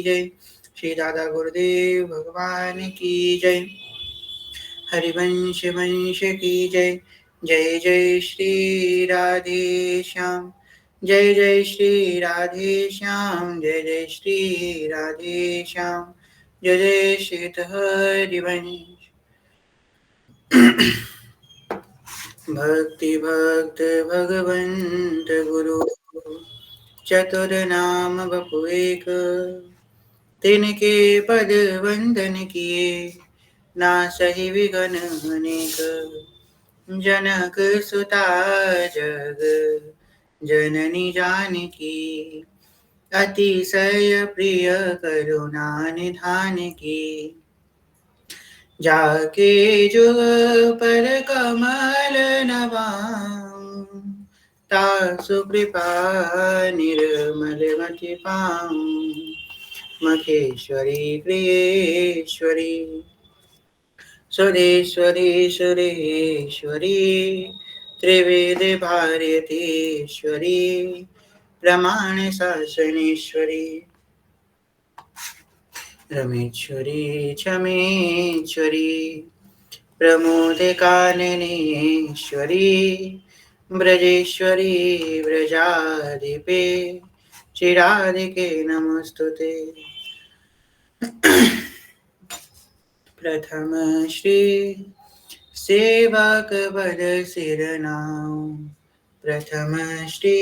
जय। श्री दादा गुरुदेव भगवान की जय। हरिवंश वंश की जय। जय जय श्री राधे श्याम। जय जय श्री राधे श्याम। जय जय श्री राधे श्याम। जय जय श्री हरिवंश। भक्ति भक्त भगवंत गुरु चतुर नाम बपु एक। तिनके पद वंदन किए ना सही विघन अनेक। जनक सुता जग जननी जानकी अतिशय प्रिय करुणा निधान की। जाके जुग पर कमल नवाऊं तासु कृपा निर्मल मति पाऊं। मखेश्वरी प्रियेश्वरी सुरेश्वरी सुरेश्वरी त्रिवेद भारतीश्वरी प्रमाण शासनेश्वरी रमेश्वरी क्षमेश्वरी प्रमोद काननेश्वरी ब्रजेश्वरी ब्रजाधिपे चिराधिके नमस्तुते। प्रथम श्री सेवक पद सिरनाम। प्रथम श्री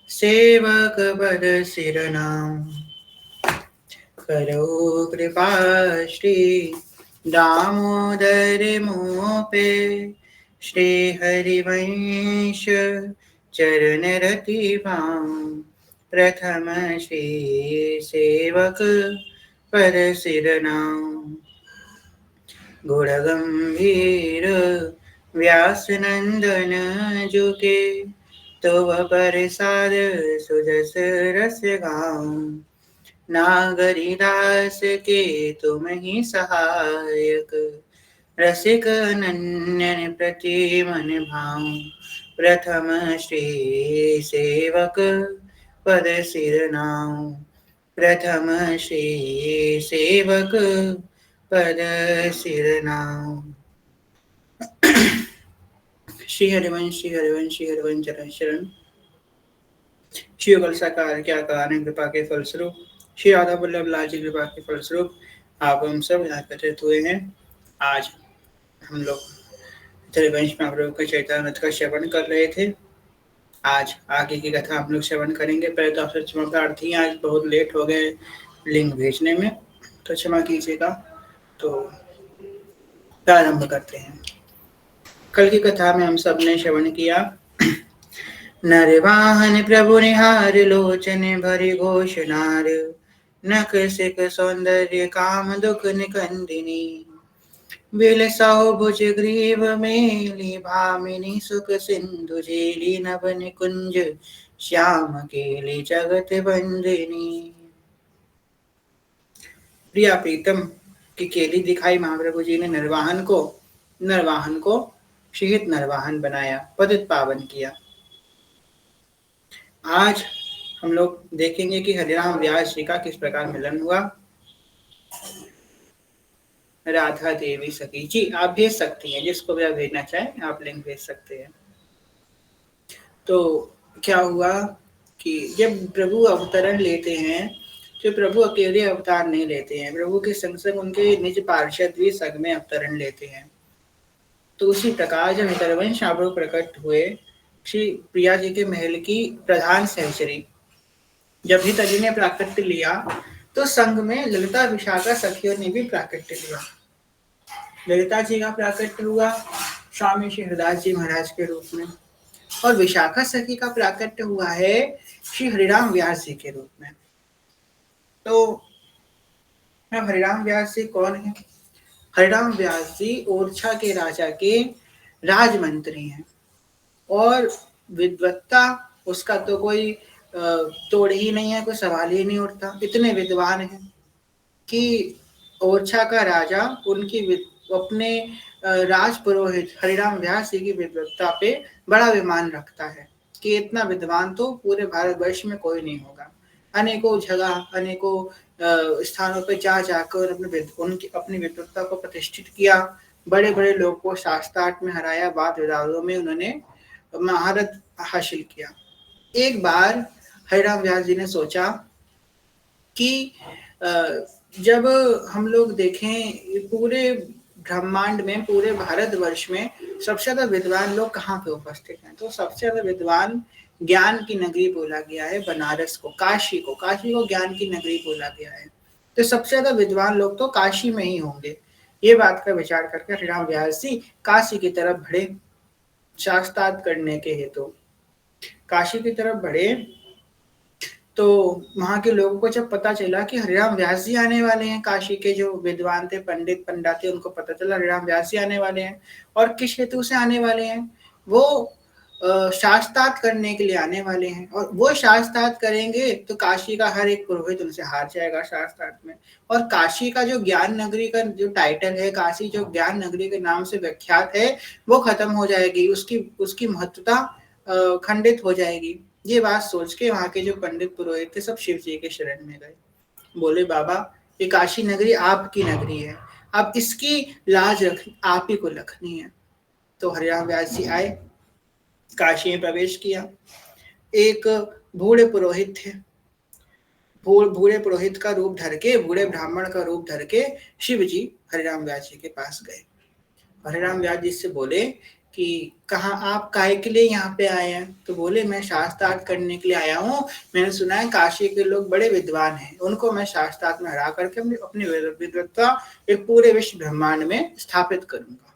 सेवक पद सिरनाम। करो कृपा श्री दामोदर मोह पे। श्री हरिवंश चरण रति पाऊं। प्रथम श्री सेवक पद सिरनाम। गुण गंभीर व्यास नंदन जुके तो प्रसाद सुजस रस गाऊं। नागरिदास के तुम ही सहायक रसिक अनन्य प्रति मन भाऊं। प्रथम श्री सेवक पद सिरनाम। प्रथम श्री सेवक पद सिरनाम। श्री हरिवंश श्री हरिवंश श्री हरिवंश चरण शरण। श्री बल साकार क्या कारण कृपा के फलस्वरूप श्री राधा वल्लभ लाल जी कृपा के फलस्वरूप आप हम सब यहाँ एकत्रित हुए हैं। आज हम लोग हरिवंश महाप्रभु के चैतन्य का श्रवण कर रहे थे। आज आगे की कथा हम लोग श्रवण करेंगे। पहले तो आपसे क्षमा प्रार्थी, आज बहुत लेट हो गए लिंक भेजने में, तो क्षमा कीजिएगा। तो प्रारंभ करते हैं। कल की कथा में हम सब ने श्रवण किया। नरवाहन प्रभु निहार लोचन भरि घोष नार। नख सिक सौंदर्य काम दुख निकंदिनी। बिलसाओ भुज ग्रीव मेली भामिनी सुख सिंधु जेली नभ निकुंज श्याम केली जगत बंदिनी। प्रिया प्रीतम की केली दिखाई महाप्रभु जी ने नरवाहन को शीत नरवाहन बनाया, पतित पावन किया। आज हम लोग देखेंगे कि हरिराम व्यास जी का किस प्रकार मिलन हुआ। राधा देवी सखी जी आप भेज सकती हैं, जिसको भी आप भेजना चाहें आप लिंक भेज सकते हैं। तो क्या हुआ कि जब प्रभु अवतरण लेते हैं तो प्रभु अकेले अवतार नहीं लेते हैं, प्रभु के संग संग उनके निज पार्षद भी संग में अवतरण लेते हैं। तो उसी प्रकार जब हितरवंश महाप्रभु प्रकट हुए श्री प्रिया जी के महल की प्रधान सहचरी, जब हित जी ने प्राकट्य लिया तो संग में ललिता विशाखा सखियों ने भी प्राकट्य लिया। ललिता जी का प्राकट्य हुआ स्वामी श्री हरिदास जी महाराज के रूप में, और विशाखा सखी का प्राकट्य हुआ है श्री हरिराम व्यास जी के रूप में। तो हरिराम व्यास जी कौन है? हरिराम व्यास जी ओरछा के राजा के राजमंत्री हैं, और विद्वत्ता उसका तो कोई तोड़ ही नहीं है, कोई सवाल ही नहीं उठता। इतने विद्वान हैं कि ओरछा का राजा उनकी अपने राज पुरोहित हरिराम व्यास जी की विद्वत्ता पे बड़ा अभिमान रखता है कि इतना विद्वान तो पूरे भारतवर्ष में कोई नहीं होगा। अनेकों जगह, अनेकों स्थानों पे जा जाकर अपनी विद्वत्ता को प्रतिष्ठित किया, बड़े बड़े लोगों को शास्त्रार्थ में हराया, वाद विवादों में उन्होंने महारत हासिल किया। एक बार हरिराम व्यास जी ने सोचा कि जब हम लोग देखें पूरे ब्रह्मांड में, पूरे भारतवर्ष में सबसे ज्यादा विद्वान लोग कहाँ पे उपस्थित हैं, तो सबसे ज्यादा विद्वान ज्ञान की नगरी बोला गया है बनारस को, काशी को ज्ञान की नगरी बोला गया है। तो सबसे ज्यादा विद्वान लोग तो काशी में ही होंगे। ये बात का विचार करके हरिराम व्यास जी काशी की तरफ बढ़े शास्त्रार्थ करने के हेतु। काशी की तरफ बढ़े तो वहां के लोगों को जब पता चला कि हरिराम व्यास जी आने वाले हैं, काशी के जो विद्वान थे, पंडित पंडा थे, उनको पता चला हरिराम व्यास जी आने वाले हैं। और किस हेतु से आने वाले हैं? वो शास्त्रार्थ करने के लिए आने वाले हैं, और वो शास्त्रार्थ करेंगे तो काशी का हर एक पुरोहित उनसे हार जाएगा शास्त्रार्थ में। और काशी का जो ज्ञान नगरी का जो टाइटल है, काशी जो ज्ञान नगरी के नाम से विख्यात है, वो खत्म हो जाएगी, उसकी महत्वता खंडित हो जाएगी। ये बात सोच के वहां के जो पंडित पुरोहित थे सब शिव जी के शरण में गए। बोले बाबा, ये काशी नगरी आपकी नगरी है, अब इसकी लाज आप ही को रखनी है। तो हरिराम व्यास जी आए, काशी में प्रवेश किया। एक बूढ़े पुरोहित थे, बूढ़े पुरोहित का रूप धर के, बूढ़े ब्राह्मण का रूप धर के शिव जी हरिराम व्यास जी के पास गए। हरिराम व्यास जी से बोले कि कहाँ आप काहे के लिए यहाँ पे आए हैं? तो बोले मैं शास्त्रार्थ करने के लिए आया हूँ, मैंने सुना है काशी के लोग बड़े विद्वान हैं, उनको मैं शास्त्रार्थ में हरा करके अपनी विद्वत्ता एक पूरे विश्व ब्रह्मांड में स्थापित करूंगा।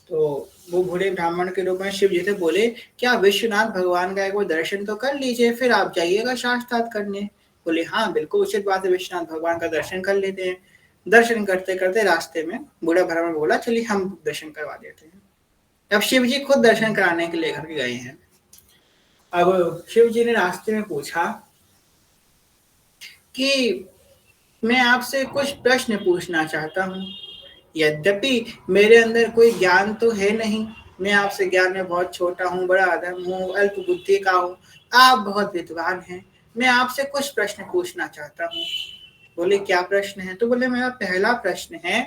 तो वो बूढ़े ब्राह्मण के रूप में शिव जी से बोले, क्या विश्वनाथ भगवान का एक बार दर्शन तो कर लीजिए, फिर आप जाइएगा शास्त्रार्थ करने। बोले हाँ बिल्कुल उचित बात है, विश्वनाथ भगवान का दर्शन कर लेते हैं। दर्शन करते करते रास्ते में बूढ़ा ब्राह्मण बोला, चलिए हम दर्शन करवा देते हैं। अब शिव जी खुद दर्शन कराने के लिए घर गए हैं। अब शिव जी ने रास्ते में पूछा कि मैं आपसे कुछ प्रश्न पूछना चाहता हूँ, यद्यपि मेरे अंदर कोई ज्ञान तो है नहीं, मैं आपसे ज्ञान में बहुत छोटा हूँ, बड़ा अधम हूँ, अल्प बुद्धि का हूँ, आप बहुत विद्वान हैं, मैं आपसे कुछ प्रश्न पूछना चाहता हूँ। बोले क्या प्रश्न है? तो बोले मेरा पहला प्रश्न है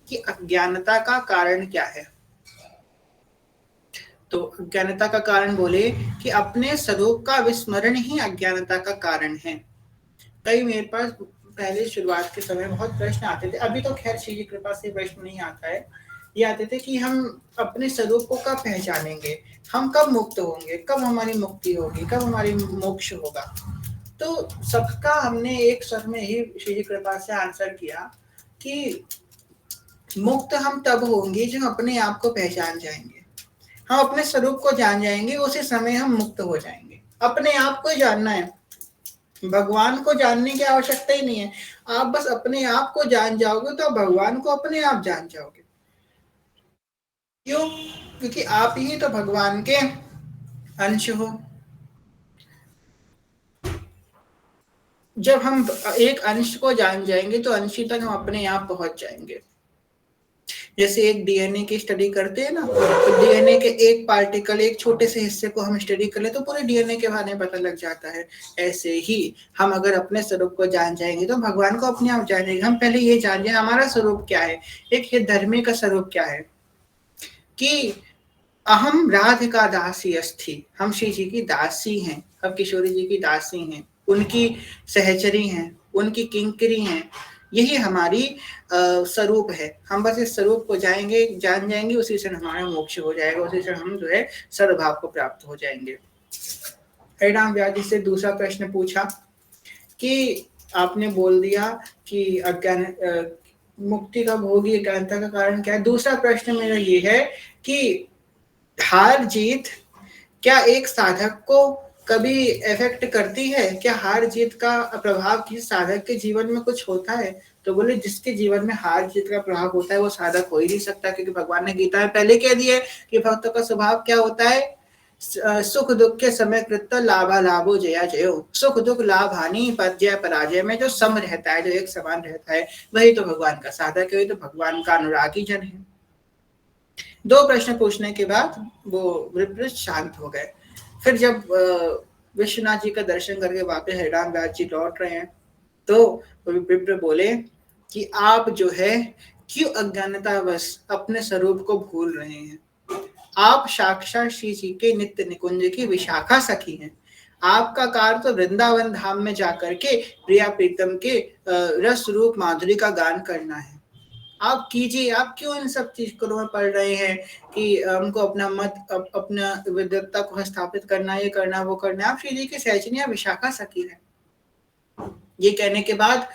कि अज्ञानता का कारण क्या है? तो अज्ञानता का कारण बोले कि अपने स्वरूप का विस्मरण ही अज्ञानता का कारण है। कई मेरे पास पहले शुरुआत के समय बहुत प्रश्न आते थे, अभी तो खैर श्री जी कृपा से प्रश्न नहीं आता है। ये आते थे कि हम अपने स्वरूप को कब पहचानेंगे, हम कब मुक्त होंगे, कब हमारी मुक्ति होगी, कब हमारी मोक्ष होगा। तो सबका हमने एक स्वर में ही श्री जी कृपा से आंसर किया कि मुक्त हम तब होंगे जब अपने आप को पहचान जाएंगे, हम अपने स्वरूप को जान जाएंगे, उसी समय हम मुक्त हो जाएंगे। अपने आप को जानना है, भगवान को जानने की आवश्यकता ही नहीं है। आप बस अपने आप को जान जाओगे तो भगवान को अपने आप जान जाओगे। क्यों? क्योंकि आप ही तो भगवान के अंश हो। जब हम एक अंश को जान जाएंगे तो अंश तक हम अपने आप पहुंच जाएंगे। जैसे एक डीएनए की स्टडी करते हैं ना, तो डीएनए के एक पार्टिकल, एक छोटे से हिस्से को हम स्टडी कर ले तो पूरे डीएनए के बारे में पता लग जाता है। ऐसे ही हम अगर अपने स्वरूप को जान जाएंगे तो भगवान को अपने आप जानेंगे। हम पहले ये जान जाए हमारा स्वरूप क्या है, एक हित धर्मी का स्वरूप क्या है कि अहम राधिका दासी अस्थि, हम श्री जी की दासी हैं, हम किशोरी जी की दासी हैं, उनकी सहचरी हैं, उनकी किंकरी हैं। यही हमारी स्वरूप है। हम बस इस स्वरूप को जाएंगे, जान जाएंगे, उसी से हमारा मोक्ष हो जाएगा, उसी से हम जो है सर्वभाव को प्राप्त हो जाएंगे। हरिराम व्यास जी से दूसरा प्रश्न पूछा कि आपने बोल दिया कि अज्ञान मुक्ति कब होगी, अज्ञानता का कारण क्या है। दूसरा प्रश्न मेरा ये है कि हार जीत क्या एक साधक को कभी इफेक्ट करती है? क्या हार जीत का प्रभाव किसी साधक के जीवन में कुछ होता है? तो बोले जिसके जीवन में हार जीत का प्रभाव होता है वो साधक हो ही नहीं सकता, क्योंकि भगवान ने गीता में पहले कह दिया है कि भक्तों का स्वभाव क्या होता है, सुख दुख के समय कृत लाभा लाभो जया जयो, सुख दुख लाभ हानि जय पराजय में जो सम रहता है, जो एक समान रहता है, वही तो भगवान का साधक है, वही तो भगवान का अनुरागी जन है। दो प्रश्न पूछने के बाद वो विपरीत शांत हो गए। फिर जब विश्वनाथ जी का दर्शन करके वापस हरिराम व्यास जी लौट रहे हैं, तो विप्र बोले कि आप जो है क्यों अज्ञानतावश अपने स्वरूप को भूल रहे हैं। आप साक्षात श्री जी के नित्य निकुंज की विशाखा सखी हैं। आपका कार्य तो वृंदावन धाम में जाकर के प्रिया प्रीतम के रस रूप माधुरी का गान करना है। आप कीजिए, आप क्यों इन सब चीजों में पड़ रहे हैं कि हमको अपना अपना विद्वत्ता को स्थापित करना, ये करना वो करना। आप श्री जी की सहचनिया विशाखा सखी है। ये कहने के बाद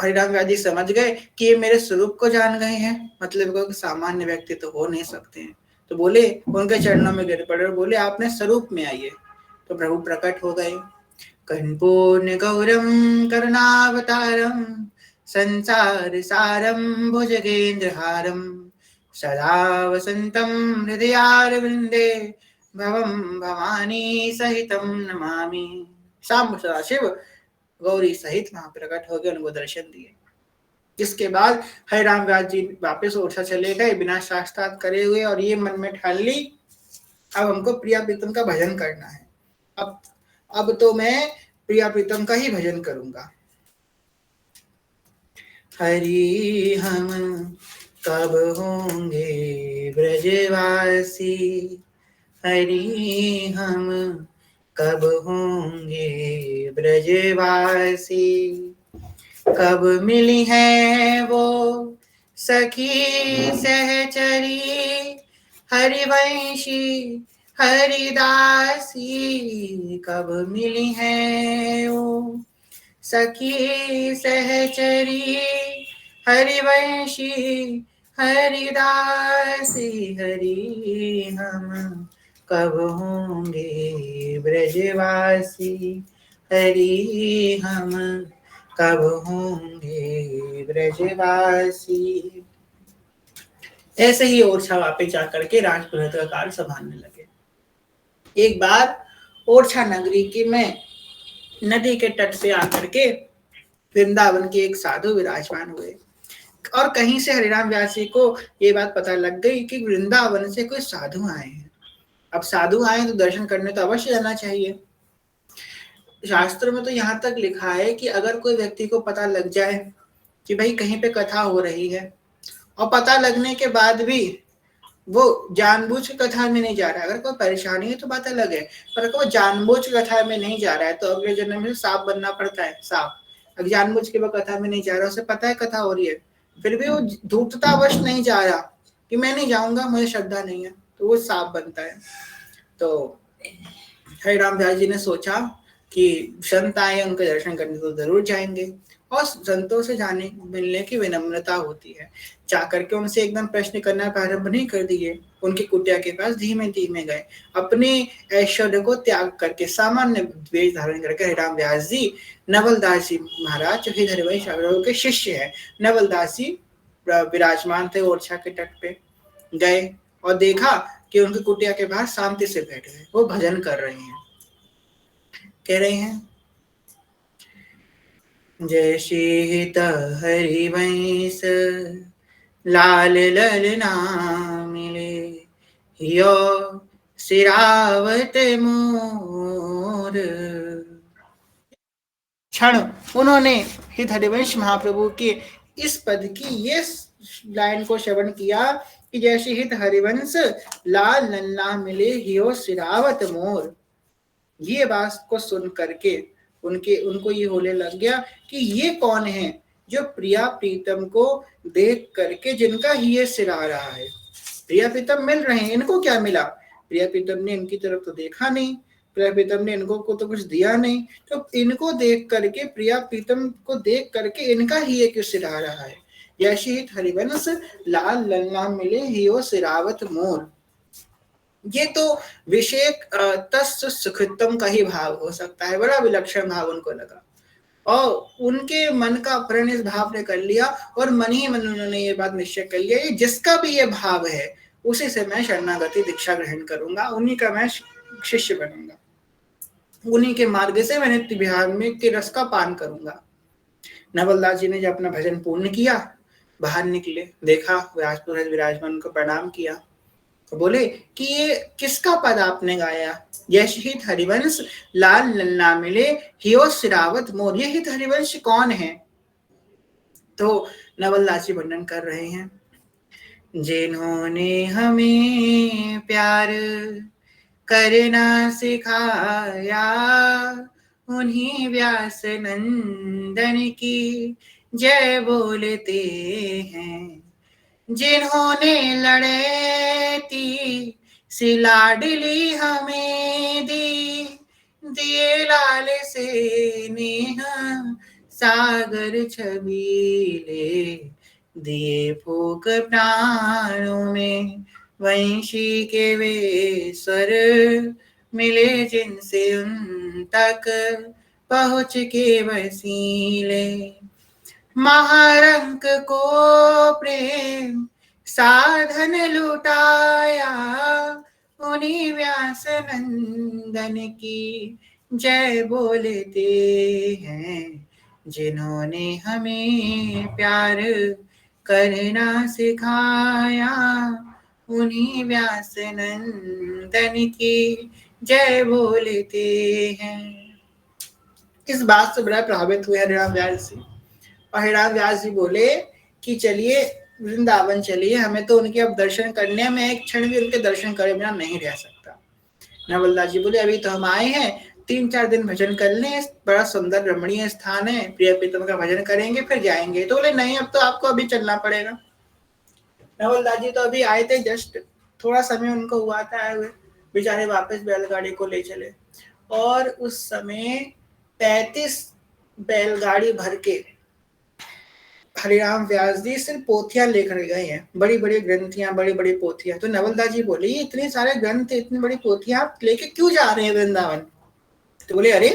हरिराम व्यास जी समझ गए कि ये मेरे स्वरूप को जान गए हैं, मतलब सामान्य व्यक्ति तो हो नहीं सकते हैं। तो बोले, उनके चरणों में गिर पड़े और बोले आपने स्वरूप में आइए। तो प्रभु प्रकट हो गए। कर्पूर्ण गौरम करुणावतारम संसार सारम भुजगेंद्रहारम सदा वसंतम हृदयारविंदे भवम भवानी सहितम नमामि। शाम सदाशिव गौरी सहित वहां प्रकट हो गए, उनको दर्शन दिए। जिसके बाद हरिराम व्यास जी वापस ओरछा चले गए बिना साक्षात करे हुए, और ये मन में ठान ली अब हमको प्रिया प्रीतम का भजन करना है। अब तो मैं प्रिया प्रीतम का ही भजन करूंगा। हरि हम कब होंगे ब्रजवासी, हरि हम कब होंगे ब्रजवासी, कब मिली है वो सखी सहचरी हरिवंशी हरिदासी, कब मिली है वो सखी सहचरी हरिवंशी हरिदासी, हरि हम कब होंगे ब्रजवासी, हरि हम कब होंगे ब्रजवासी। ऐसे ही ओरछा वापस जाकर के राजपुरोहित का कार्य संभालने लगे। एक बार ओरछा नगरी के में नदी के तट पे आकर के वृंदावन के एक साधु विराजमान हुए, और कहीं से हरिराम व्यास जी को ये बात पता लग गई कि वृंदावन से कोई साधु आए हैं। अब साधु आए तो दर्शन करने तो अवश्य जाना चाहिए। शास्त्र में तो यहाँ तक लिखा है कि अगर कोई व्यक्ति को पता लग जाए कि भाई कहीं पे कथा हो रही है, और पता लगने के बाद भी वो जानबूझ के कथा में नहीं जा रहा है, अगर कोई परेशानी है तो बात अलग है, पर अगर वो जानबूझ कथा में नहीं जा रहा है तो अगले जन्म में सांप बनना पड़ता है। सांप अगर जानबूझ के वो कथा में नहीं जा रहा, उसे पता है कथा हो रही है, फिर भी वो धूर्ततावश नहीं जा रहा कि मैं नहीं जाऊंगा, मुझे श्रद्धा नहीं है, तो वो सांप बनता है। तो हरिराम व्यास जी ने सोचा कि संत आए, उनके दर्शन करने तो जरूर जाएंगे, और संतों से जाने मिलने की विनम्रता होती है। जाकर के उनसे एकदम प्रश्न करना प्रारंभ नहीं कर दिए, उनकी कुटिया के पास धीमे धीमे गए, अपने ऐश्वर्य को त्याग करके सामान्य वेश धारण करके हरिराम व्यास जी नवलदास जी महाराज जो हरिवंश के शिष्य है, नवलदास जी विराजमान थे ओरछा के तट पे, गए और देखा कि उनकी कुटिया के बाहर शांति से बैठे हैं, वो भजन कर रहे हैं। कह रहे हैं जय शीत हरिवंश लाल ललना मिले, यो सिरावत मोर। क्षण उन्होंने हित हरिवंश महाप्रभु के इस पद की ये लाइन को श्रवण किया कि जैसे हित हरिवंश लाल लल्ला मिले हियो सिरावत मोर। ये बात को सुन करके उनको ये होने लग गया कि ये कौन है जो प्रिया प्रीतम को देख करके जिनका ही ये सिरा रहा है। प्रिया प्रीतम मिल रहे हैं, इनको क्या मिला? प्रिया प्रीतम ने इनकी तरफ तो देखा नहीं, प्रिया प्रीतम ने इनको को तो कुछ दिया नहीं, तो इनको देख करके प्रिया प्रीतम को देख करके इनका ही एक सिरा रहा है। यशी हरिवंश लाल लल्ला मिले हियो सिरावत मोर। ये तो विषेक तस् सुखितम का ही भाव हो सकता है, बड़ा विलक्षण भाव उनको लगा, और उनके मन का अपहरण इस भाव ने कर लिया, और मन ही मन उन्होंने ये बात निश्चय कर लिया कि जिसका भी ये भाव है उसी से मैं शरणागति दीक्षा ग्रहण करूंगा, उन्हीं का मैं शिष्य बनूंगा, उन्हीं के मार्ग से मैं नित्य विहार में के रस का पान करूंगा। नवलदास जी ने जब अपना भजन पूर्ण किया, बाहर निकले, देखा व्यासपुर विराजमान को प्रणाम किया, तो बोले कि ये किसका पद आपने गाया? यश हित हरिवंश लाल लल्ला मिले, हियो सिरावत मोर। ये हित हरिवंश कौन है? तो नवल दास जी वर्णन कर रहे हैं, जिन्होंने हमें प्यार करना सिखाया, उन्हीं व्यास नंदन की जय बोलते हैं। जिन्होंने लड़ती सी लाडली हमें दी, दिए लाल से नेह सागर छबीले, दिए फूक प्राणों में वंशी के वे स्वर, मिले जिनसे उन तक पहुँच के वसीले। महारंक को प्रेम साधन लुटाया, उन्हीं व्यास नंदन की जय बोलते हैं। जिन्होंने हमें प्यार करना सिखाया, उन्हीं व्यास नंदन की जय बोलते हैं। इस बात से बड़ा प्रभावित हुए हरिराम व्यास जी। और हरिराम व्यास जी बोले कि चलिए वृंदावन चलिए, हमें तो उनके अब दर्शन करने हैं, मैं एक क्षण भी उनके दर्शन करे बिना नहीं रह सकता। नवलदास जी बोले अभी तो हम आए हैं, 3-4 दिन भजन कर लें, बड़ा सुंदर रमणीय स्थान है, प्रिय प्रीतम का भजन करेंगे फिर जाएंगे। तो बोले नहीं, अब तो आपको अभी चलना पड़ेगा। नवलदास जी तो अभी आए थे, जस्ट थोड़ा समय उनको हुआ था आए हुए, बेचारे वापस बैलगाड़ी को ले चले। और उस समय 35 बैलगाड़ी भर के हरिराम व्यास जी सिर्फ पोथियां लेकर गए हैं, बड़ी बड़ी ग्रंथियां, बड़ी बड़ी पोथियां। तो नवलदास जी बोले ये इतने सारे ग्रंथ, इतनी बड़ी पोथियां आप लेके क्यों जा रहे हैं वृंदावन? तो बोले अरे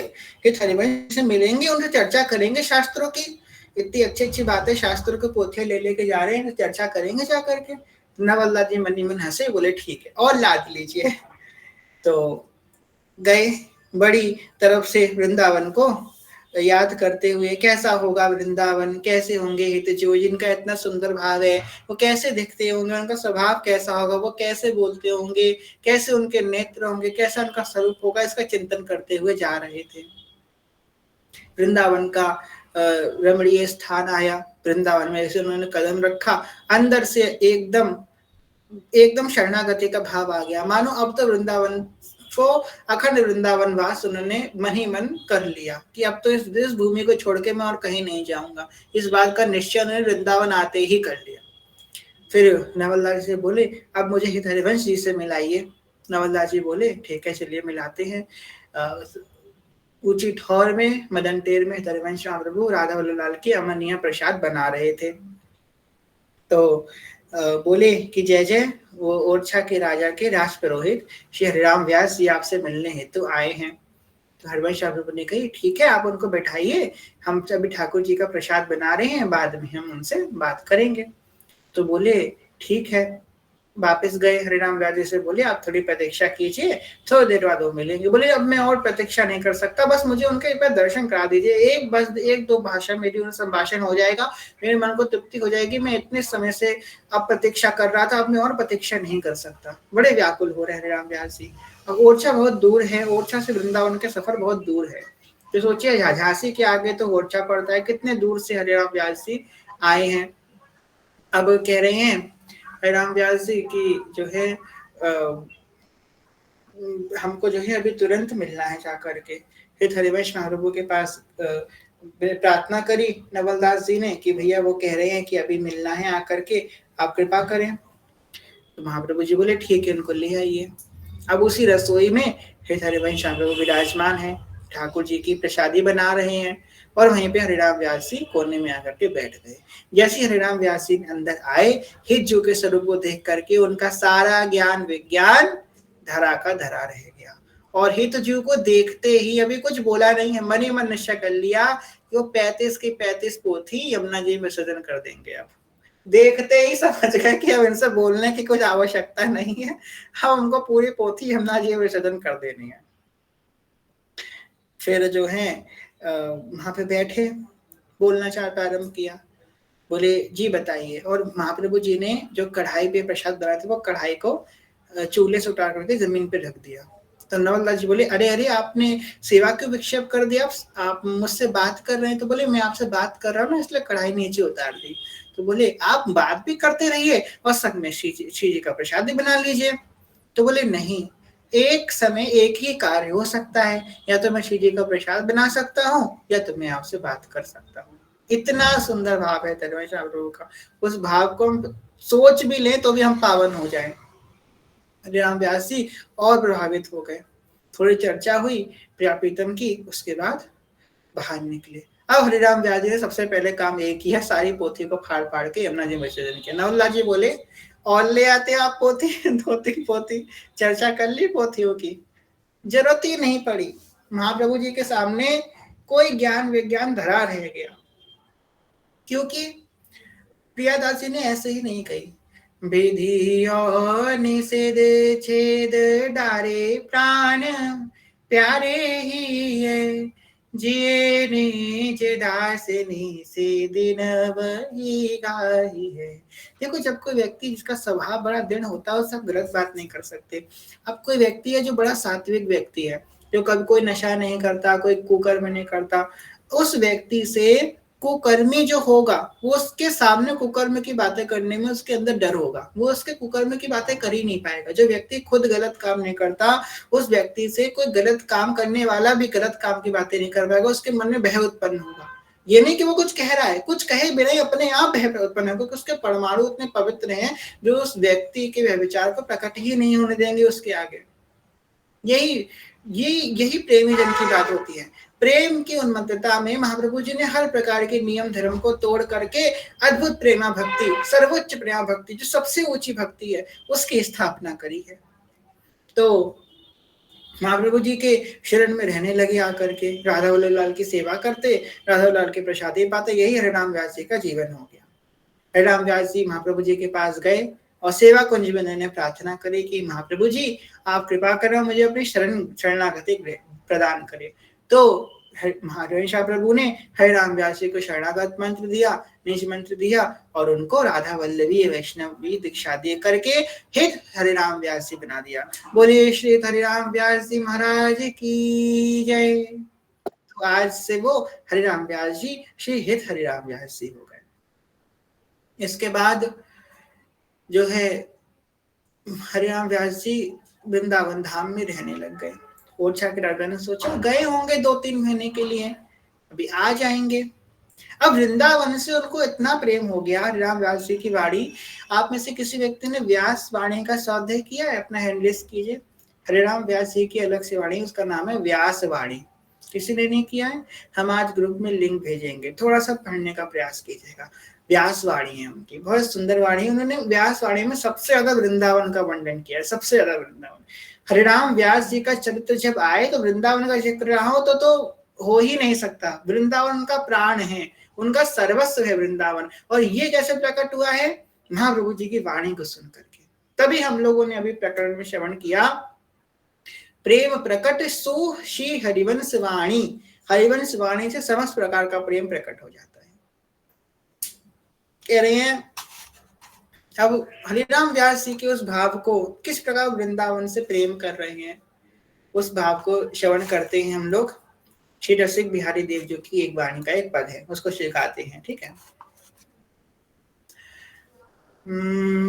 ये हरिवंश से मिलेंगे, उनसे चर्चा करेंगे शास्त्रों की, इतनी अच्छी अच्छी बातें शास्त्रों की पोथियां ले लेके जा रहे हैं, तो चर्चा करेंगे जा करके। नवलदास जी मन ही मन हंसे, बोले ठीक है और लाद लीजिए। तो गए बड़ी तरफ से वृंदावन को याद करते हुए, कैसा होगा वृंदावन, कैसे होंगे हित जो, जिनका इतना सुंदर भाव है, वो कैसे दिखते होंगे, उनका स्वभाव कैसा होगा, वो कैसे बोलते होंगे, कैसे उनके नेत्र होंगे, कैसा उनका स्वरूप होगा, इसका चिंतन करते हुए जा रहे थे। वृंदावन का रमणीय स्थान आया, वृंदावन में ऐसे उन्होंने कदम रखा, अंदर से एकदम एकदम शरणागति का भाव आ गया, मानो अब तो वृंदावन को अखंड वृंदावन वास उन्होंने मन ही मन कर लिया कि अब तो इस भूमि को छोड़ के मैं और कहीं नहीं जाऊंगा। इस बात का निश्चय उन्होंने वृंदावन आते ही कर लिया। फिर नवलदास जी बोले अब मुझे हित हरिवंश जी से मिलाइए। नवलदास जी बोले ठीक है चलिए मिलाते हैं। ऊंची ठौर में मदन टेर में हरिवंश प्रभु राधा वल्लभ की अमनिया प्रसाद बना रहे थे। तो बोले कि जय जय, वो ओरछा के राजा के राजपुरोहित श्री हरिराम व्यास जी आपसे मिलने हेतु आए हैं। तो हरिवंश प्रभु ने कही ठीक है आप उनको बैठाइए, हम अभी ठाकुर जी का प्रसाद बना रहे हैं, बाद में हम उनसे बात करेंगे। तो बोले ठीक है। वापस गए, हरिराम व्यास जी से बोले आप थोड़ी प्रतीक्षा कीजिए, थोड़ी देर बाद वो मिलेंगे। बोले अब मैं और प्रतीक्षा नहीं कर सकता, बस मुझे उनके एक बार दर्शन करा दीजिए, एक बस 1-2 भाषा मेरी उनसे संभाषण हो जाएगा, मेरे मन को तृप्ति हो जाएगी। मैं इतने समय से अब प्रतीक्षा कर रहा था, अब मैं और प्रतीक्षा नहीं कर सकता। बड़े व्याकुल हो रहे हरिराम व्यास जी। अब ओरछा बहुत दूर है, ओरछा से वृंदावन के सफर बहुत दूर है। तो सोचिए झांसी के आगे तो ओरछा पड़ता है, कितने दूर से हरिराम व्यास जी आए हैं। अब कह रहे हैं हरिराम व्यास जी की जो है हमको जो है अभी तुरंत मिलना है जा करके। फिर हरिवंश महाप्रभु के पास प्रार्थना करी नवलदास जी ने कि भैया वो कह रहे हैं कि अभी मिलना है आकर के, आप कृपा करें। तो महाप्रभु जी बोले ठीक है उनको ले आइए। अब उसी रसोई में फिर हरिवंश महाप्रभु विराजमान है, ठाकुर जी की प्रसादी बना रहे हैं और वहीं पे हरिराम व्यास जी कोने में आकर के बैठ गए। जैसे हरिराम व्यास जी अंदर आए, हित जू के स्वरूप को देख करके उनका सारा ज्ञान विज्ञान धरा का धरा रह गया। और हित जू को देखते ही अभी कुछ बोला नहीं है, मन ही मन निश्चय कर लिया कि वो 35 की 35 पोथी यमुना जी में विसर्जन कर देंगे। अब देखते ही समझ गए कि अब इनसे बोलने की कुछ आवश्यकता नहीं है, हम उनको पूरी पोथी यमुना जी में विसर्जन कर देनी है। फिर जो है वहां पे बैठे, बोलना चाहता आरंभ किया। बोले जी बताइए। और महाप्रभु जी ने जो कढ़ाई पे प्रसाद बनाए थे वो कढ़ाई को चूल्हे से उतार करके जमीन पे रख दिया। तो नवलदास जी बोले, अरे अरे आपने सेवा क्यों विक्षेप कर दिया, आप मुझसे बात कर रहे हैं। तो बोले, मैं आपसे बात कर रहा हूँ ना, इसलिए कढ़ाई नीचे उतार दी। तो बोले, आप बात भी करते रहिए और संग में श्री जी का प्रसाद भी बना लीजिए। तो बोले, नहीं, एक समय एक ही कार्य हो सकता है, या तो मैं श्री जी का प्रसाद बना सकता हूँ या तो मैं आपसे बात कर सकता हूँ। इतना सुंदर भाव है तन्मय प्रभु का, उस भाव को हम सोच भी लें तो भी हम पावन हो जाएं। हरिराम व्यास जी और प्रभावित हो गए। थोड़ी चर्चा हुई प्रिया प्रीतम की, उसके बाद बाहर निकले। अब हरिराम व्यास जी ने सबसे पहले काम एक किया, सारी पोथी को फाड़ फाड़ के यमुना जी में विसर्जन किया। नवललाल जी बोले, और ले आते आप पोथी, 2-3 पोथी, चर्चा कर ली पोथियों की, जरूरत ही नहीं पड़ी। महाप्रभु जी के सामने कोई ज्ञान विज्ञान धरा रह गया, क्योंकि प्रियादास जी ने ऐसे ही नहीं कही, विधि और निषेध छेद डारे प्राण प्यारे ही है, जिए निज दासनी से दिन वही गाही है। देखो, जब कोई व्यक्ति जिसका स्वभाव बड़ा दृढ़ होता है, वो सब गलत बात नहीं कर सकते। अब कोई व्यक्ति है जो बड़ा सात्विक व्यक्ति है, जो कभी कोई नशा नहीं करता, कोई कुकर्म नहीं करता, उस व्यक्ति से कुकर्मी जो होगा वो उसके सामने कुकर्म की बातें करने में उसके अंदर डर होगा, वो उसके कुकर्म की बातें कर ही नहीं पाएगा। जो व्यक्ति खुद गलत काम नहीं करता, उस व्यक्ति से कोई गलत काम करने वाला भी गलत काम की बातें नहीं कर पाएगा, उसके मन में भय उत्पन्न होगा। ये नहीं कि वो कुछ कह रहा है, कुछ कहे बिना ही अपने आप भय उत्पन्न होगा, क्योंकि उसके परमाणु इतने पवित्र हैं जो उस व्यक्ति के व्यभिचार को प्रकट ही नहीं होने देंगे उसके आगे। यही प्रेमी जन की बात होती है। प्रेम की उन्मत्तता में महाप्रभु जी ने हर प्रकार के नियम धर्म को तोड़ करके अद्भुत प्रेमा भक्ति, सर्वोच्च प्रेमा भक्ति, जो सबसे ऊंची भक्ति है, उसकी स्थापना करी है। तो महाप्रभु जी के शरण में रहने लगे आकर के, राधा वल्लभ लाल की सेवा करते, राधा वल्लभ लाल के प्रसादी पाते। यही हरिराम व्यास जी का जीवन हो गया। हरिराम व्यास जी महाप्रभु जी के पास गए और सेवा कुंज में उन्होंने प्रार्थना करी कि महाप्रभु जी, आप कृपा करें, मुझे अपनी शरणागति प्रदान करें। तो महाराज प्रभु ने हरिराम व्यास जी को शरणागत मंत्र दिया, निज मंत्र दिया, और उनको राधा वल्लभी वैष्णवी दीक्षा दे करके हित हरिराम व्यास जी बना दिया। बोलिए श्री हरिराम व्यास जी महाराज की जय। तो आज से वो हरिराम व्यास जी श्री हित हरिराम व्यास जी हो गए। इसके बाद जो है हरिराम व्यास जी वृंदावन धाम में रहने लग गए। ओरछा के राजा ने सोचा, गए होंगे 2-3 महीने के लिए, अभी आ जाएंगे। अब वृंदावन से उनको इतना प्रेम हो गया हरिराम व्यास जी की वाणी। आप में से किसी व्यक्ति ने व्यास वाणी का स्वाध्याय किया है? अपना हैंड रेज कीजिए। हरिराम व्यास जी की अलग से वाणी, उसका नाम है व्यास वाणी। किसी ने नहीं किया है? हम आज ग्रुप में लिंक भेजेंगे, थोड़ा सा पढ़ने का प्रयास कीजिएगा। व्यास वाणी है उनकी, बहुत सुंदर वाणी। उन्होंने व्यास वाणी में सबसे ज्यादा वृंदावन का वर्णन किया है, सबसे ज्यादा वृंदावन। हरिराम व्यास जी का चरित्र जब आए तो वृंदावन का जिक्र रहा हो तो हो ही नहीं सकता। वृंदावन उनका प्राण है, उनका सर्वस्व है वृंदावन। और ये कैसे प्रकट हुआ है? महाप्रभु जी की वाणी को सुन करके। तभी हम लोगों ने अभी प्रकरण में श्रवण किया, प्रेम प्रकट सो श्री हरिवंश वाणी। हरिवंश वाणी से समस्त प्रकार का प्रेम प्रकट हो जाता है। कह रहे हैं अब हरिराम व्यास जी के उस भाव को, किस प्रकार वृंदावन से प्रेम कर रहे हैं, उस भाव को श्रवण करते हैं हम लोग। श्री रसिक बिहारी देव जी की एक वाणी का एक पद है, उसको स्वीकारते हैं। ठीक है।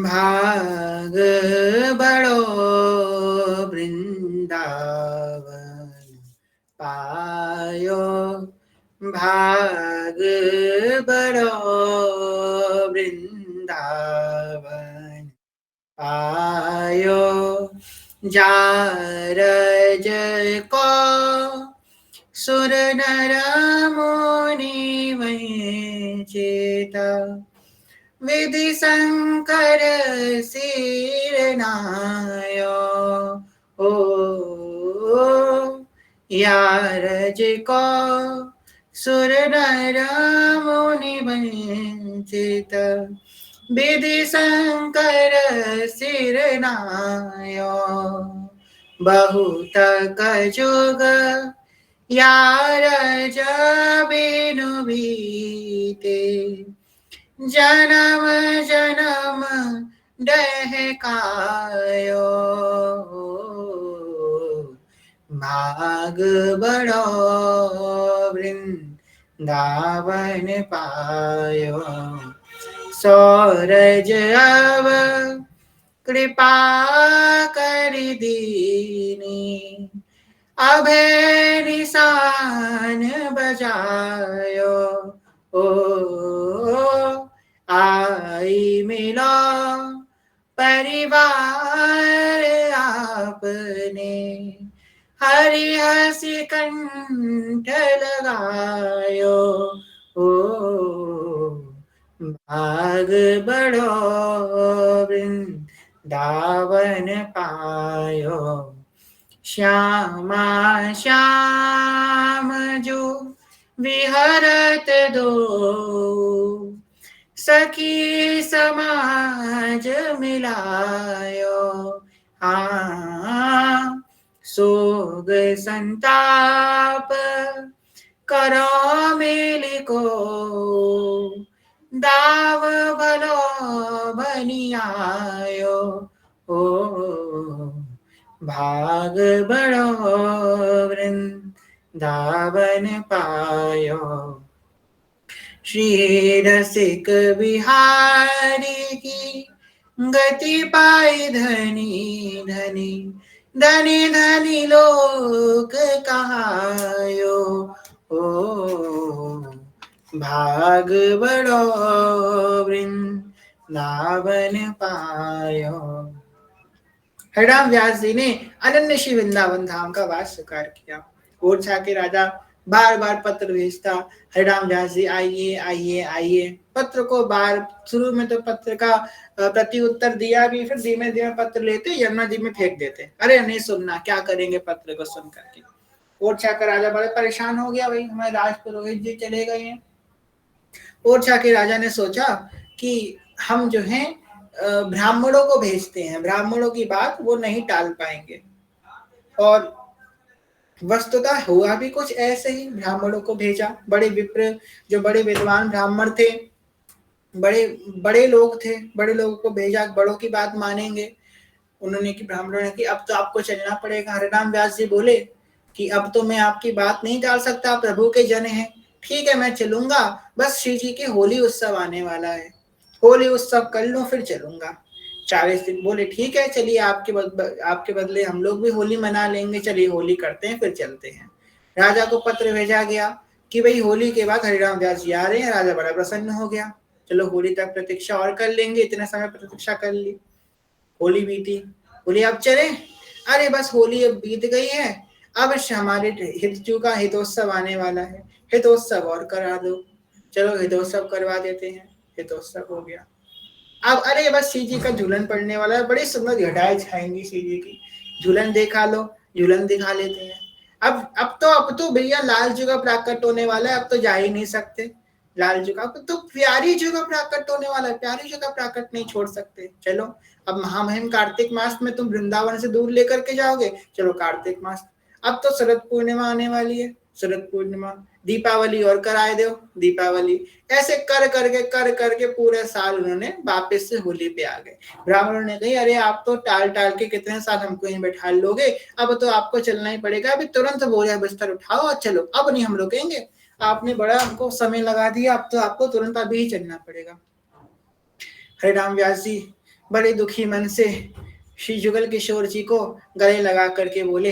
भाग बड़ो वृंदावन पायो, भाग बड़ो वृंदावन पायो, जारज को सुर नर मुनि वंचिता, विधि शंकर सिर नायो। ओ यारज को सुर नर मुनि वंचित, विधि शंकर सिर नायो। बहुत कजुग यारज बिनु बीते, जन्म जन्म डहकायो, भाग बड़ो वृंदावन पायो। सौरज अब कृपा कर दीनी, अभय निशान बजायो। ओ आई मिला परिवार आपने, हरि हसी कंठ लगायो। ओ भाग बड़ो वृंदावन पायो। श्यामा श्याम जो विहरत दो, सखी समाज मिलायो। हाँ सोग संताप करो मेल को, दाव भलो बनियायो। ओ भाग बड़ो वृंदावन पायो। श्री रसिक बिहारी की गति पाई धनी धनी, धनी धनी लोक कहायो। ओ भाग बड़ो वृंदावन पायो। हरिराम व्यास जी ने अनन्य श्री वृंदावन धाम का वास स्वीकार किया। ओरछा के राजा बार बार पत्र भेजता, हरिराम व्यास जी आइए आइए आइए। पत्र को बार शुरू में तो पत्र का प्रति उत्तर दिया भी, फिर धीमे धीमे पत्र लेते यमुना जी में फेंक देते। अरे नहीं सुनना, क्या करेंगे पत्र को सुन करके। ओरछा का राजा बड़े परेशान हो गया, भाई हमारे राजपुरोहित जी चले गए हैं। ओरछा के राजा ने सोचा कि हम जो है ब्राह्मणों को भेजते हैं, ब्राह्मणों की बात वो नहीं टाल पाएंगे। और वस्तुतः हुआ भी कुछ ऐसे ही, ब्राह्मणों को भेजा। बड़े विप्र, जो बड़े विद्वान ब्राह्मण थे, बड़े बड़े लोग थे, बड़े लोगों को भेजा, बड़ों की बात मानेंगे। उन्होंने कि ब्राह्मणों ने कि अब तो आपको चलना पड़ेगा। हरिराम व्यास जी बोले कि अब तो मैं आपकी बात नहीं टाल सकता, प्रभु के जन हैं। ठीक है मैं चलूंगा, बस श्री जी के होली उत्सव आने वाला है, होली उत्सव कर लूं फिर चलूंगा। 40 दिन बोले ठीक है चलिए, आपके बदले हम लोग भी होली मना लेंगे, चलिए होली करते हैं फिर चलते हैं। राजा को पत्र भेजा गया कि भाई होली के बाद हरिराम व्यास जी आ रहे हैं। राजा बड़ा प्रसन्न हो गया, चलो होली तक प्रतीक्षा और कर लेंगे, इतने समय प्रतीक्षा कर ली। होली बीती, बोले अब चले। अरे बस होली अब बीत गई है, अब हमारे हितजू का हितोत्सव आने वाला है, हितोत्सव और करा दो। चलो हितोत्सव करवा देते हैं, हितोत्सव हो गया। अब अरे बस श्री जी का झूलन पड़ने वाला है, बड़ी सुंदर घटाएं छाएंगी श्री जी की, झूलन देखा लो, झूलन दिखा लेते हैं। अब तो भैया लाल जी का प्राकट होने वाला है, अब तो जा ही नहीं सकते। लाल जी का तो प्यारी जी का प्राकट होने वाला है, प्यारी जी का प्राकट नहीं छोड़ सकते। चलो अब महामहिम कार्तिक मास में तुम वृंदावन से दूर लेकर के जाओगे, चलो कार्तिक मास। अब तो शरद पूर्णिमा आने वाली है, शरद पूर्णिमा, दीपावली और कराए दो, दीपावली। ऐसे कर करके पूरे साल उन्होंने वापस से होली पे आ गए। ब्राह्मणों ने कही अरे आप तो टाल टाल के कितने साल हमको यहीं बैठा लोगे, अब तो आपको चलना ही पड़ेगा, अभी तुरंत बोझा बिस्तर उठाओ और चलो, अब नहीं हम रुकेंगे, आपने बड़ा हमको समय लगा दिया, अब तो आपको तुरंत अभी ही चलना पड़ेगा। हरिराम व्यास जी बड़े दुखी मन से श्री जुगल किशोर जी को गले लगा करके बोले,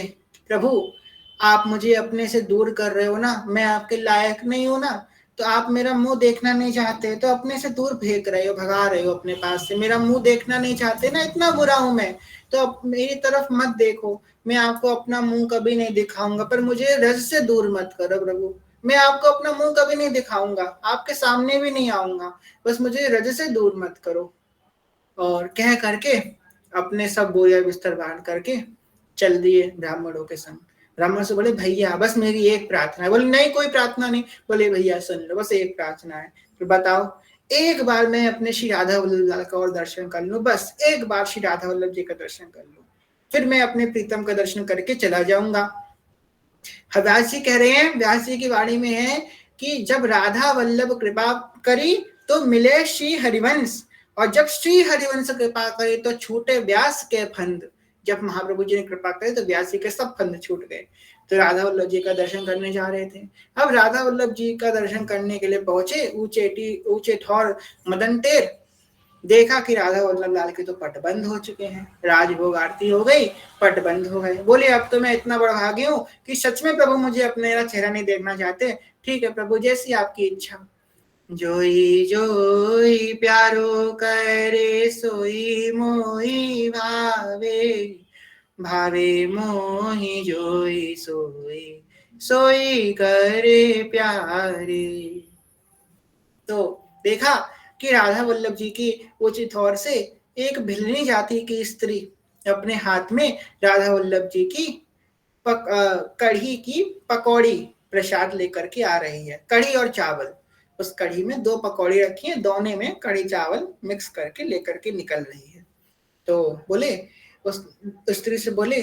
प्रभु आप मुझे अपने से दूर कर रहे हो ना, मैं आपके लायक नहीं हूं ना, तो आप मेरा मुंह देखना नहीं चाहते तो अपने से दूर फेंक रहे हो, भगा रहे हो अपने पास से, मेरा मुंह देखना नहीं चाहते ना, इतना बुरा हूं मैं, तो अब मेरी तरफ मत देखो, मैं आपको अपना मुंह कभी नहीं दिखाऊंगा, पर मुझे रज से दूर मत करो प्रभु, मैं आपको अपना मुंह कभी नहीं दिखाऊंगा, आपके सामने भी नहीं आऊंगा, बस मुझे रज से दूर मत करो। और कह करके अपने सब बोरिया बिस्तर बांध करके चल दिए ब्राह्मणों के संग। ब्राह्मण से बोले भैया बस मेरी एक प्रार्थना है। बोले नहीं कोई प्रार्थना नहीं। बोले भैया सुन लो, बस एक प्रार्थना है। तो बताओ, एक बार मैं अपने श्री राधा वल्लभ का और दर्शन कर लूं, बस एक बार श्री राधा वल्लभ जी का दर्शन कर लूं, फिर मैं अपने प्रीतम का दर्शन करके चला जाऊंगा। व्यास जी कह रहे हैं, व्यास जी की वाणी में है कि जब राधा वल्लभ कृपा करी तो मिले श्री हरिवंश, और जब श्री हरिवंश कृपा करे तो छूटे व्यास के फंद। जब महाप्रभु जी ने कृपा करे तो व्यास जी के सब फंद छूट गए। तो राधा वल्लभ जी का दर्शन करने जा रहे थे। अब राधा वल्लभ जी का दर्शन करने के लिए पहुंचे, ऊंचे ठौर मदन टेर। देखा कि राधा वल्लभ लाल के तो पट बंद हो चुके हैं, राजभोग आरती हो गई, पट बंद हो गए। बोले अब तो मैं इतना बड़ा भागी हूँ कि सच में प्रभु मुझे अपना चेहरा नहीं देखना चाहते। ठीक है प्रभु, जैसी आपकी इच्छा। जोई जोई प्यारो करे सोई मोही भावे, भावे मोही जोई सोई, सोई करे प्यारे। तो देखा कि राधा वल्लभ जी की उचित तौर से एक भिल्लनी जाति की स्त्री अपने हाथ में राधा वल्लभ जी की कढ़ी की पकौड़ी प्रसाद लेकर के आ रही है। कढ़ी और चावल, उस कढ़ी में 2 पकौड़ी रखी है, दोनों में कढ़ी चावल मिक्स करके लेकर के निकल रही है। तो बोले, उस स्त्री से बोले,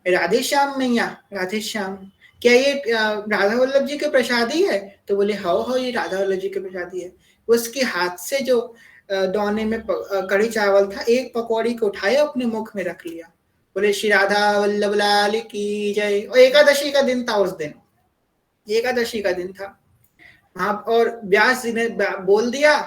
राधे श्याम मैया, राधे श्याम, क्या ये राधा वल्लभ जी के प्रसादी है? तो बोले हो ये राधा वल्लभ जी के प्रसादी है। उसके हाथ से जो दोने में कढ़ी चावल था, एक पकौड़ी को उठाया, अपने मुख में रख लिया। बोले श्री राधा वल्लभ लाल की जय। और एकादशी का दिन था, उस दिन एकादशी का दिन था। हाँ, और व्यास जी ने बोल दिया,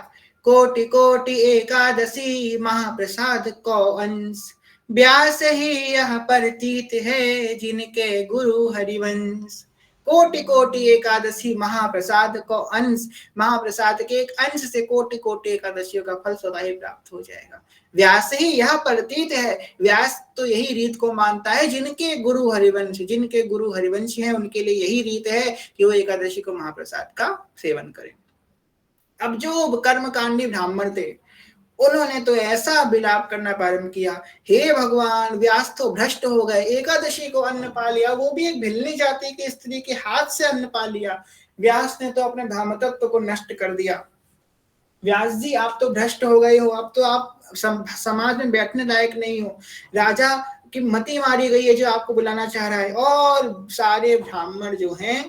कोटि कोटि एकादशी महाप्रसाद को अंश, व्यास ही यह प्रतीत है जिनके गुरु हरिवंश। कोटि कोटि एकादशी महाप्रसाद को अंश, महाप्रसाद के एक अंश से कोटि कोटि एकादशियों का फल स्वतः ही प्राप्त हो जाएगा। व्यास ही यह प्रतीत है, व्यास तो यही रीत को मानता है जिनके गुरु हरिवंश, जिनके गुरु हरिवंश हैं उनके लिए यही रीत है कि वो एकादशी को महाप्रसाद का सेवन करें। अब जो कर्मकांडी ब्राह्मण थे, उन्होंने तो ऐसा विलाप करना प्रारंभ किया, हे भगवान, व्यास तो भ्रष्ट हो गए, एकादशी को अन्न पा लिया, वो भी एक भिल्लनी जाति की स्त्री के हाथ से अन्न पा लिया। व्यास ने तो अपने धर्मतत्व को नष्ट कर दिया। व्यास जी, आप तो भ्रष्ट हो गए हो, अब तो आप समाज में बैठने लायक नहीं हो, राजा की मति मारी गई है जो आपको बुलाना चाह रहा है। और सारे ब्राह्मण जो हैं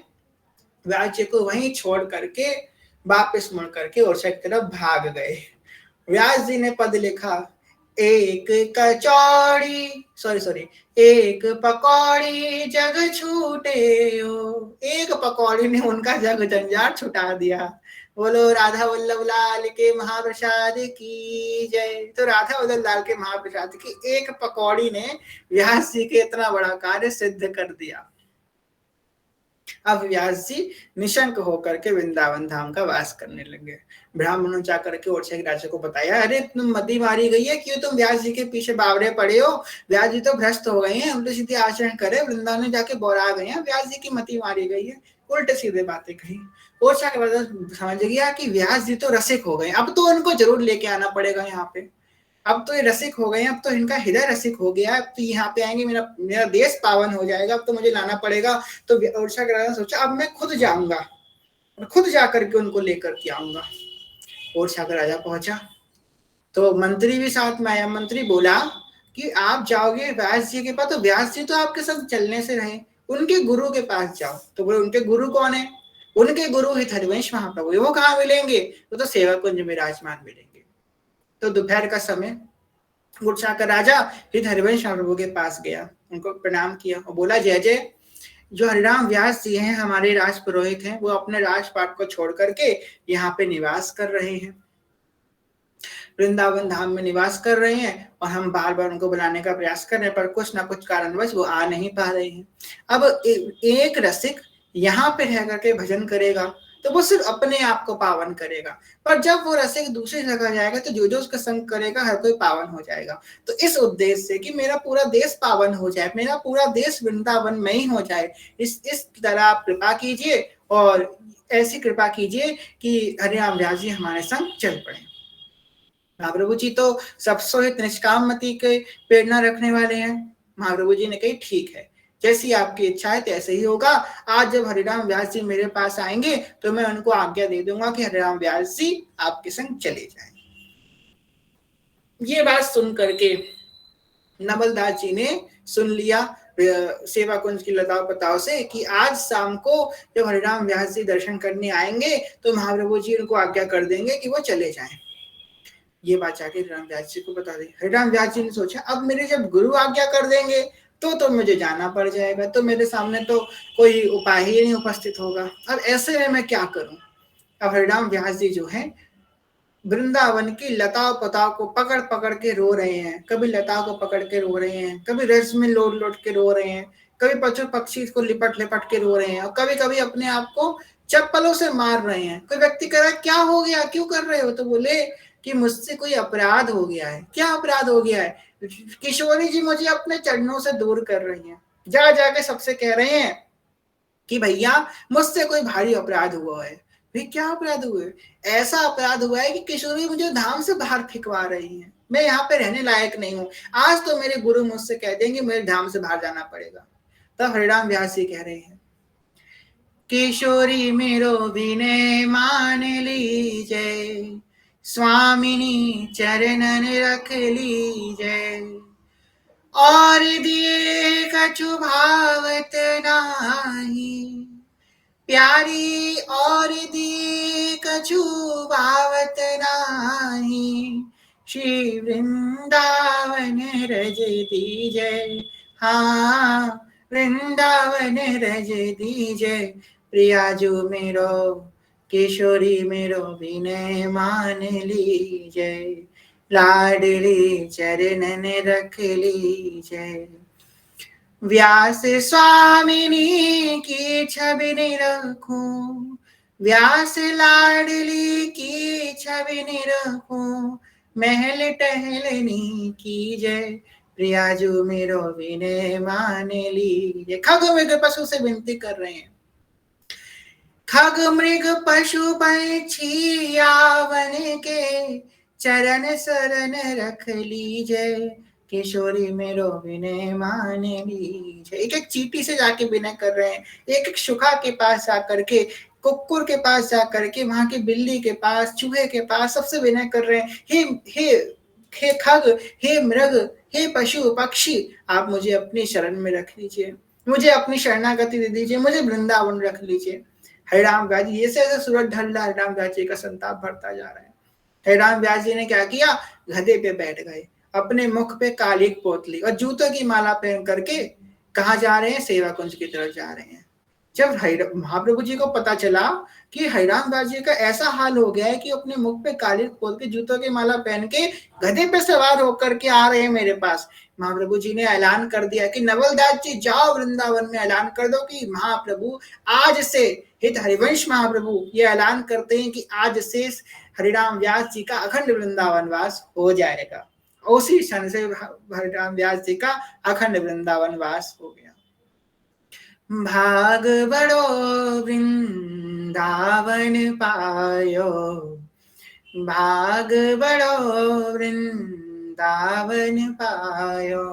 व्यास जी को वहीं छोड़ करके वापस मुड़ करके ओरछा की तरफ भाग गए। व्यास जी ने पद लिखा, एक कचौड़ी सॉरी एक पकौड़ी जग छूटे हो। एक पकौड़ी ने उनका जग जंजाल छुटा दिया। बोलो राधा वल्लभ लाल के महाप्रसाद की जय। तो राधा वल्लभ लाल के महाप्रसाद की एक पकौड़ी ने व्यास जी के इतना बड़ा कार्य सिद्ध कर दिया। अब व्यास जी निशंक होकर के वृंदावन धाम का वास करने लगे। ब्राह्मणों जाकर के ओरछा के राजा को बताया, अरे तुम मती मारी गई है, क्यों तुम व्यास जी के पीछे बावड़े पड़े हो? व्यास जी तो भ्रष्ट हो गए हैं, उल्टे सीधे आचरण करे, वृंदावन में जाके बोरा गए हैं, व्यास जी की मती मारी गई है, उल्टे सीधे बातें कही। ओरछा के राजा समझ गया कि व्यास जी तो रसिक हो गए, अब तो उनको जरूर लेके आना पड़ेगा यहाँ पे। अब तो ये रसिक हो गए हैं, अब तो इनका हृदय रसिक हो गया है, अब तो यहाँ पे आएंगे, मेरा देश पावन हो जाएगा, अब तो मुझे लाना पड़ेगा। तो ओरछा के राजा ने सोचा, अब मैं खुद जाऊंगा, खुद जाकर के उनको लेकर के आऊंगा। ओरछा का राजा पहुंचा तो मंत्री भी साथ में आया। मंत्री बोला कि आप जाओगे व्यास जी के पास, तो व्यास जी तो आपके साथ चलने से रहे, उनके गुरु के पास जाओ। तो बोले उनके गुरु कौन है? उनके गुरु हित हरिवंश महाप्रभु। वो कहाँ मिलेंगे? वो तो सेवा कुंज में विराजमान मिलेंगे। तो दोपहर का समय ओरछा का राजा हित हरिवंश महाप्रभु के पास गया, उनको प्रणाम किया और बोला, जय जय, जो हरिराम व्यास जी हैं हमारे राज पुरोहित हैं, वो अपने राजपाट को छोड़ करके यहाँ पे निवास कर रहे हैं, वृंदावन धाम में निवास कर रहे हैं, और हम बार बार उनको बुलाने का प्रयास कर रहे हैं, पर कुछ ना कुछ कारणवश वो आ नहीं पा रहे हैं। अब एक रसिक यहाँ पे रह करके भजन करेगा तो वो सिर्फ अपने आप को पावन करेगा, पर जब वो रसिक दूसरी जगह जाएगा तो जो जो उसका संग करेगा हर कोई पावन हो जाएगा। तो इस उद्देश्य से कि मेरा पूरा देश पावन हो जाए, मेरा पूरा देश वृंदावन में ही हो जाए, इस तरह आप कृपा कीजिए, और ऐसी कृपा कीजिए कि हरिराम व्यास जी हमारे संग चल पड़े। महाप्रभु जी तो सब सोहित निष्काम मति के प्रेरणा रखने वाले हैं। महाप्रभु जी ने कही, ठीक है, जैसी आपकी इच्छा है तैसे ही होगा। आज जब हरिराम व्यास जी मेरे पास आएंगे तो मैं उनको आज्ञा दे दूंगा कि हरिराम व्यास जी आपके संग चले जाएं। ये बात सुन करके नवलदास जी ने सुन लिया सेवा कुंज की लताओं पताओं से कि आज शाम को जब हरिराम व्यास जी दर्शन करने आएंगे तो महाप्रभु जी उनको आज्ञा कर देंगे कि वो चले जाएं। ये बात जाके हरिराम व्यास जी को बता दी। हरिराम व्यास जी ने सोचा अब मेरे जब गुरु आज्ञा कर देंगे तो मुझे जाना पड़ जाएगा, तो मेरे सामने तो कोई उपाय ही नहीं उपस्थित होगा। अब ऐसे में मैं क्या करूं? अब हरिराम व्यास जी जो है वृंदावन की लता पता को पकड़ पकड़ के रो रहे हैं, कभी लता को पकड़ के रो रहे हैं, कभी रस में लोट लोट के रो रहे हैं, कभी पशु पक्षी को लिपट लिपट के रो रहे हैं, और कभी कभी अपने आप को चप्पलों से मार रहे हैं। कोई व्यक्ति कह रहा है क्या हो गया, क्यों कर रहे हो? तो बोले कि मुझसे कोई अपराध हो गया है। क्या अपराध हो गया है? किशोरी जी मुझे अपने चरणों से दूर कर रही हैं, जा जाके सबसे कह रहे हैं कि भैया मुझसे कोई भारी अपराध हुआ है। भाई क्या अपराध हुआ है? ऐसा अपराध हुआ है कि किशोरी मुझे धाम से बाहर फेंकवा रही है, मैं यहाँ पे रहने लायक नहीं हूँ, आज तो मेरे गुरु मुझसे कह देंगे मेरे धाम से बाहर जाना पड़ेगा। तब हरिराम व्यास जी कह रहे हैं किशोरी मेरो विनय मान लीजय, स्वामिनी चरणन रख लीजय, और दिए कछु भावत नाही, प्यारी और दी कछु भावत नाही, श्री वृंदावन रज दीजय, हाँ वृंदावन रज दीजय, प्रिया जो मेरो किशोरी मेरो विनय मान लीजय, लाडली चरणन रख लीजय, व्यास स्वामिनी की छवि निरखूं, व्यास लाडली की छवि निरखूं, महल टहलनी की जय, प्रिया जो मेरो विनय मान लीजिए। खग मृग पशु से विनती कर रहे हैं, खग मृग पशु पंछी यावन के, चरण शरण रख लीजय, किशोरी मेरो विनय मान लीजय। एक एक चींटी से जाके विनय कर रहे हैं, एक एक शुका के पास जाकर के, कुक्कुर के पास जाकर के, वहां की बिल्ली के पास, चूहे के पास, सबसे विनय कर रहे हैं, हे खग, हे मृग, हे पशु पक्षी, आप मुझे अपनी शरण में रख लीजिए, मुझे अपनी शरणागति दे दीजिए, मुझे वृंदावन रख लीजिए। हरिराम व्यास जी ऐसे ऐसे सूरज ढल रहा है, हरिराम व्यास जी का संताप बढ़ता जा रहा है। हरिराम व्यास जी ने क्या किया, गधे पे बैठ गए, अपने मुख पे काली पोत ली और जूतों की माला पहन करके कहाँ जा रहे हैं? सेवा कुंज की तरफ जा रहे हैं। जब महाप्रभु जी को पता चला कि हरिराम व्यास जी का ऐसा हाल हो गया है कि अपने मुख पे काली पोत के जूतों की माला पहन के गधे पे सवार होकर के आ रहे हैं मेरे पास, महाप्रभु जी ने ऐलान कर दिया कि नवलदास जी जाओ वृंदावन में ऐलान कर दो कि महाप्रभु आज से, हित हरिवंश महाप्रभु ये ऐलान करते हैं कि आज से हरिराम व्यास जी का अखंड वृंदावन वास हो जाएगा। उसी क्षण से हरिराम व्यास जी का अखंड वृंदावन वास हो गया। भाग बड़ो वृंदावन पायो, भाग बड़ो वृंदावन पायो,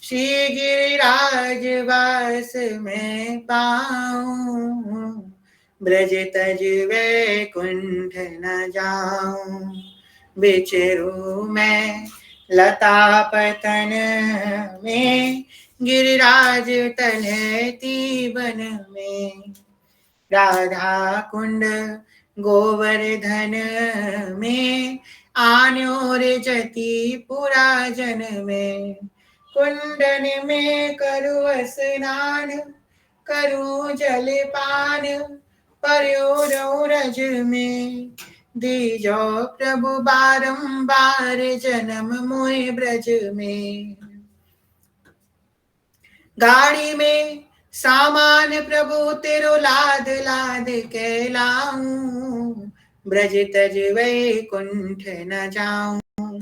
श्री गिरिराज वास में पाऊं, ब्रज तज वैकुंठ न जाऊं, बिचरू मैं लता पतन में, गिरिराज तलहती बन में, राधा कुंड गोवर्धन में, आन्योर जति पुरा जन में, कुंडन में करू स्नान, करूं जल पान, पर्यो रज में, दीजो प्रभु बारंबार जन्म मोहि ब्रज में, गाड़ी में सामान प्रभु तेरो लाद लाद के लाऊं, ब्रज तज वैकुंठ न जाऊं,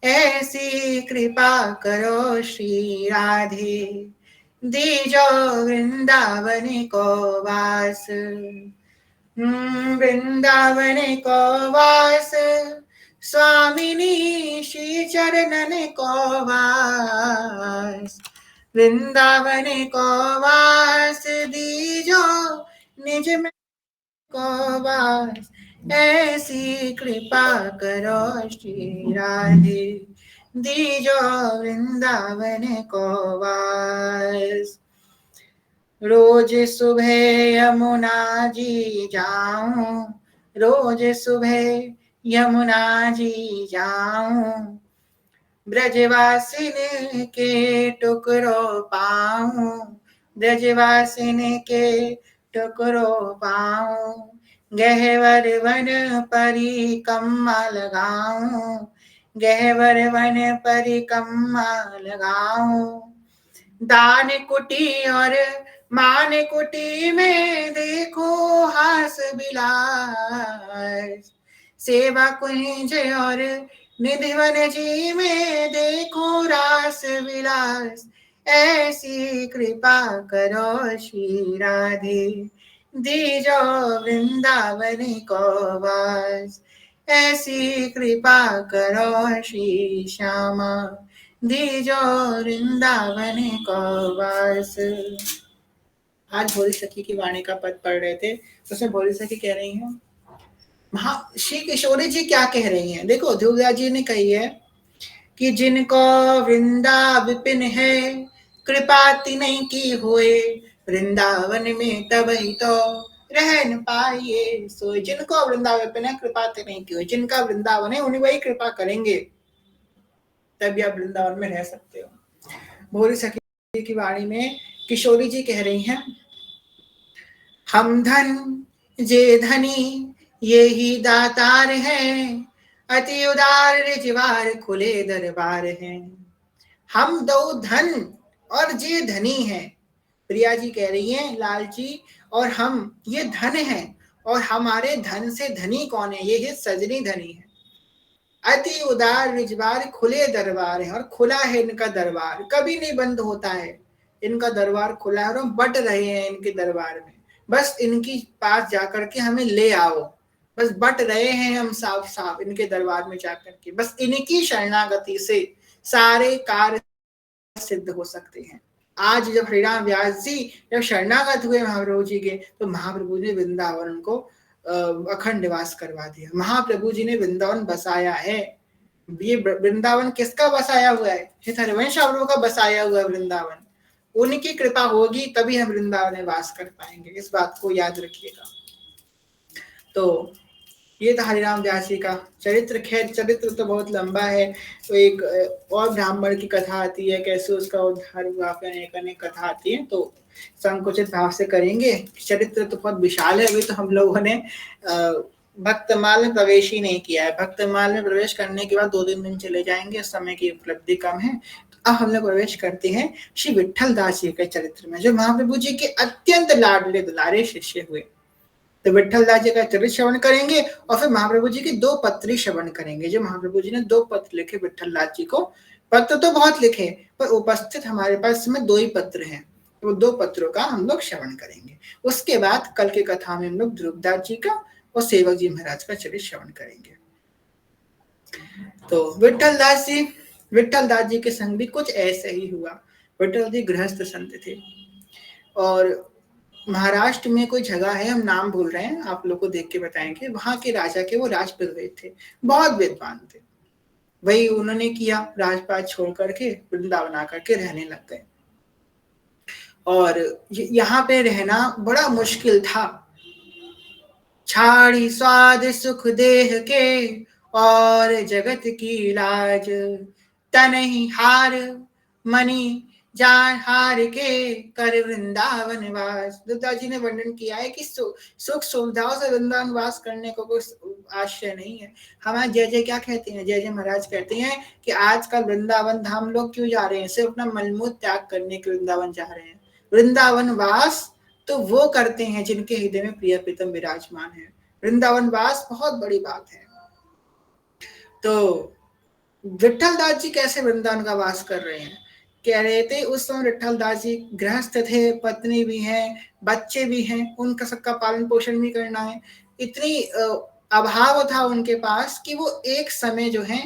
ऐसी कृपा करो श्री राधे, दीजो वृंदावन को वास, वृंदावन को वास, स्वामिनी श्री चरणन को वास, वृंदावन को वास, दीजो निज में को वास, ऐसी कृपा करो श्री राधे, दीजो वृंदावन को वास, रोज सुबह यमुना जी जाऊं, रोज सुबह यमुना जी जाऊं, ब्रजवासिन के टुकड़ो पाऊं, ब्रजवासिन के टुकड़ो पाऊं, गहवर वन परिक्रमा लगाऊं, गहवर वन परिक्रमा लगाऊं, दान कुटी और मान कुटी में देखो हास विलास, सेवा कुंज और निधिवन जी में देखो रास विलास, ऐसी कृपा करो श्री राधे, दीजो वृंदावन को वास, ऐसी कृपा करो श्री श्यामा, दीजो वृंदावन को वास। आज भोली सखी की वाणी का पद पढ़ रहे थे, उसमें भोली सखी कह रही हैं, श्री किशोरी जी क्या कह रही हैं, देखो ध्रुवदास जी ने कही है कि जिनको वृंदा विपिन है, कृपा तिन्हीं की होए, वृंदावन में तब ही तो रह न पाइए सोए, जिनको वृंदावन विपिन है, कृपा तिन्हीं की होए, जिनका वृंदावन है उन्हीं वही कृपा करेंगे, तभी आप वृंदावन में रह सकते हो। भोली सखी की वाणी में किशोरी जी कह रही हैं, हम धन जे धनी ये ही दातार हैं, अति उदार रिजवार खुले दरबार हैं, हम दो धन और जे धनी हैं, प्रिया जी कह रही हैं लाल जी, और हम ये धन हैं, और हमारे धन से धनी कौन है, ये सजनी धनी है, अति उदार रिजवार खुले दरबार है, और खुला है इनका दरबार, कभी नहीं बंद होता है, इनका दरबार खुला है और हम बट रहे हैं इनके दरबार में, बस इनकी पास जाकर के हमें ले आओ, बस बट रहे हैं हम साफ साफ इनके दरबार में जाकर के, बस इनकी शरणागति से सारे कार्य सिद्ध हो सकते हैं। आज जब हरिराम व्यास जी जब शरणागत हुए महाप्रभु जी के, तो महाप्रभु जी वृंदावन को अखंड निवास करवा दिया, महाप्रभु जी ने वृंदावन बसाया है, ये वृंदावन किसका बसाया हुआ है, हरिवंश का बसाया हुआ है वृंदावन, उनकी कृपा होगी तभी हम वृंदावन में वास कर पाएंगे, इस बात को याद रखिएगा। तो ये था हरिराम व्यास जी का चरित्र, खैर चरित्र तो बहुत लंबा है, तो एक और ब्राह्मण की कथा आती है, कैसे उसका उद्धार हुआ, अनेक कथा आती है, तो संकुचित भाव से करेंगे, चरित्र तो बहुत विशाल है, अभी तो हम लोगों ने भक्तमाल में प्रवेश ही नहीं किया है, भक्तमाल में प्रवेश करने के बाद 2-3 दिन चले जाएंगे, समय की उपलब्धि कम है, तो अब हम लोग प्रवेश करते हैं श्री विट्ठल दास जी के चरित्र में, जो महाप्रभु जी के अत्यंत लाडले दुलारे शिष्य हुए। तो विट्ठल दास जी का चरित्र श्रवण करेंगे और फिर महाप्रभु जी की 2 पत्री श्रवण करेंगे, जो महाप्रभु जी ने 2 पत्र लिखे विट्ठल दास जी को, पत्र तो बहुत लिखे पर उपस्थित हमारे पास इसमें 2 ही पत्र हैं, वो 2 पत्रों का हम लोग श्रवण करेंगे। उसके बाद कल की कथा में हम लोग ध्रुवदास जी का और सेवक जी महाराज का चरित्र श्रवण करेंगे। तो विट्ठल दास जी के संग भी कुछ ऐसे ही हुआ। विट्ठल जी गृहस्थ संत थे और महाराष्ट्र में कोई जगह है, हम नाम भूल रहे हैं, आप लोग को देख के बताएंगे, वहां के राजा के वो राजपुरोहित थे, बहुत विद्वान थे, वही उन्होंने किया, राजपाट छोड़ करके वृंदावन आकर के रहने लग गए, और यहाँ पे रहना बड़ा मुश्किल था, छाड़ी स्वाद सुख देह के और जगत की लाज, तन ही हार मनी जान हार के कर वृंदावन वास। ध्रुवदास जी ने वर्णन किया है कि सुख सुविधाओं से वृंदावन वास करने को कोई आश्चर्य नहीं है। हमारे जय जय क्या कहते हैं, जय जय महाराज कहते हैं कि आजकल वृंदावन धाम लोग क्यों जा रहे हैं, सिर्फ अपना मलमूत्र त्याग करने के वृंदावन जा रहे हैं। वृंदावन वास तो वो करते हैं जिनके हृदय में प्रिय प्रीतम विराजमान है, वृंदावन वास बहुत बड़ी बात है। तो विट्ठल दास जी कैसे वृंदावन का वास कर रहे हैं, कह रहे थे उस समय विट्ठल दास जी गृहस्थ थे, पत्नी भी हैं, बच्चे भी हैं, उनका सबका पालन पोषण भी करना है, इतनी अभाव था उनके पास कि वो एक समय जो है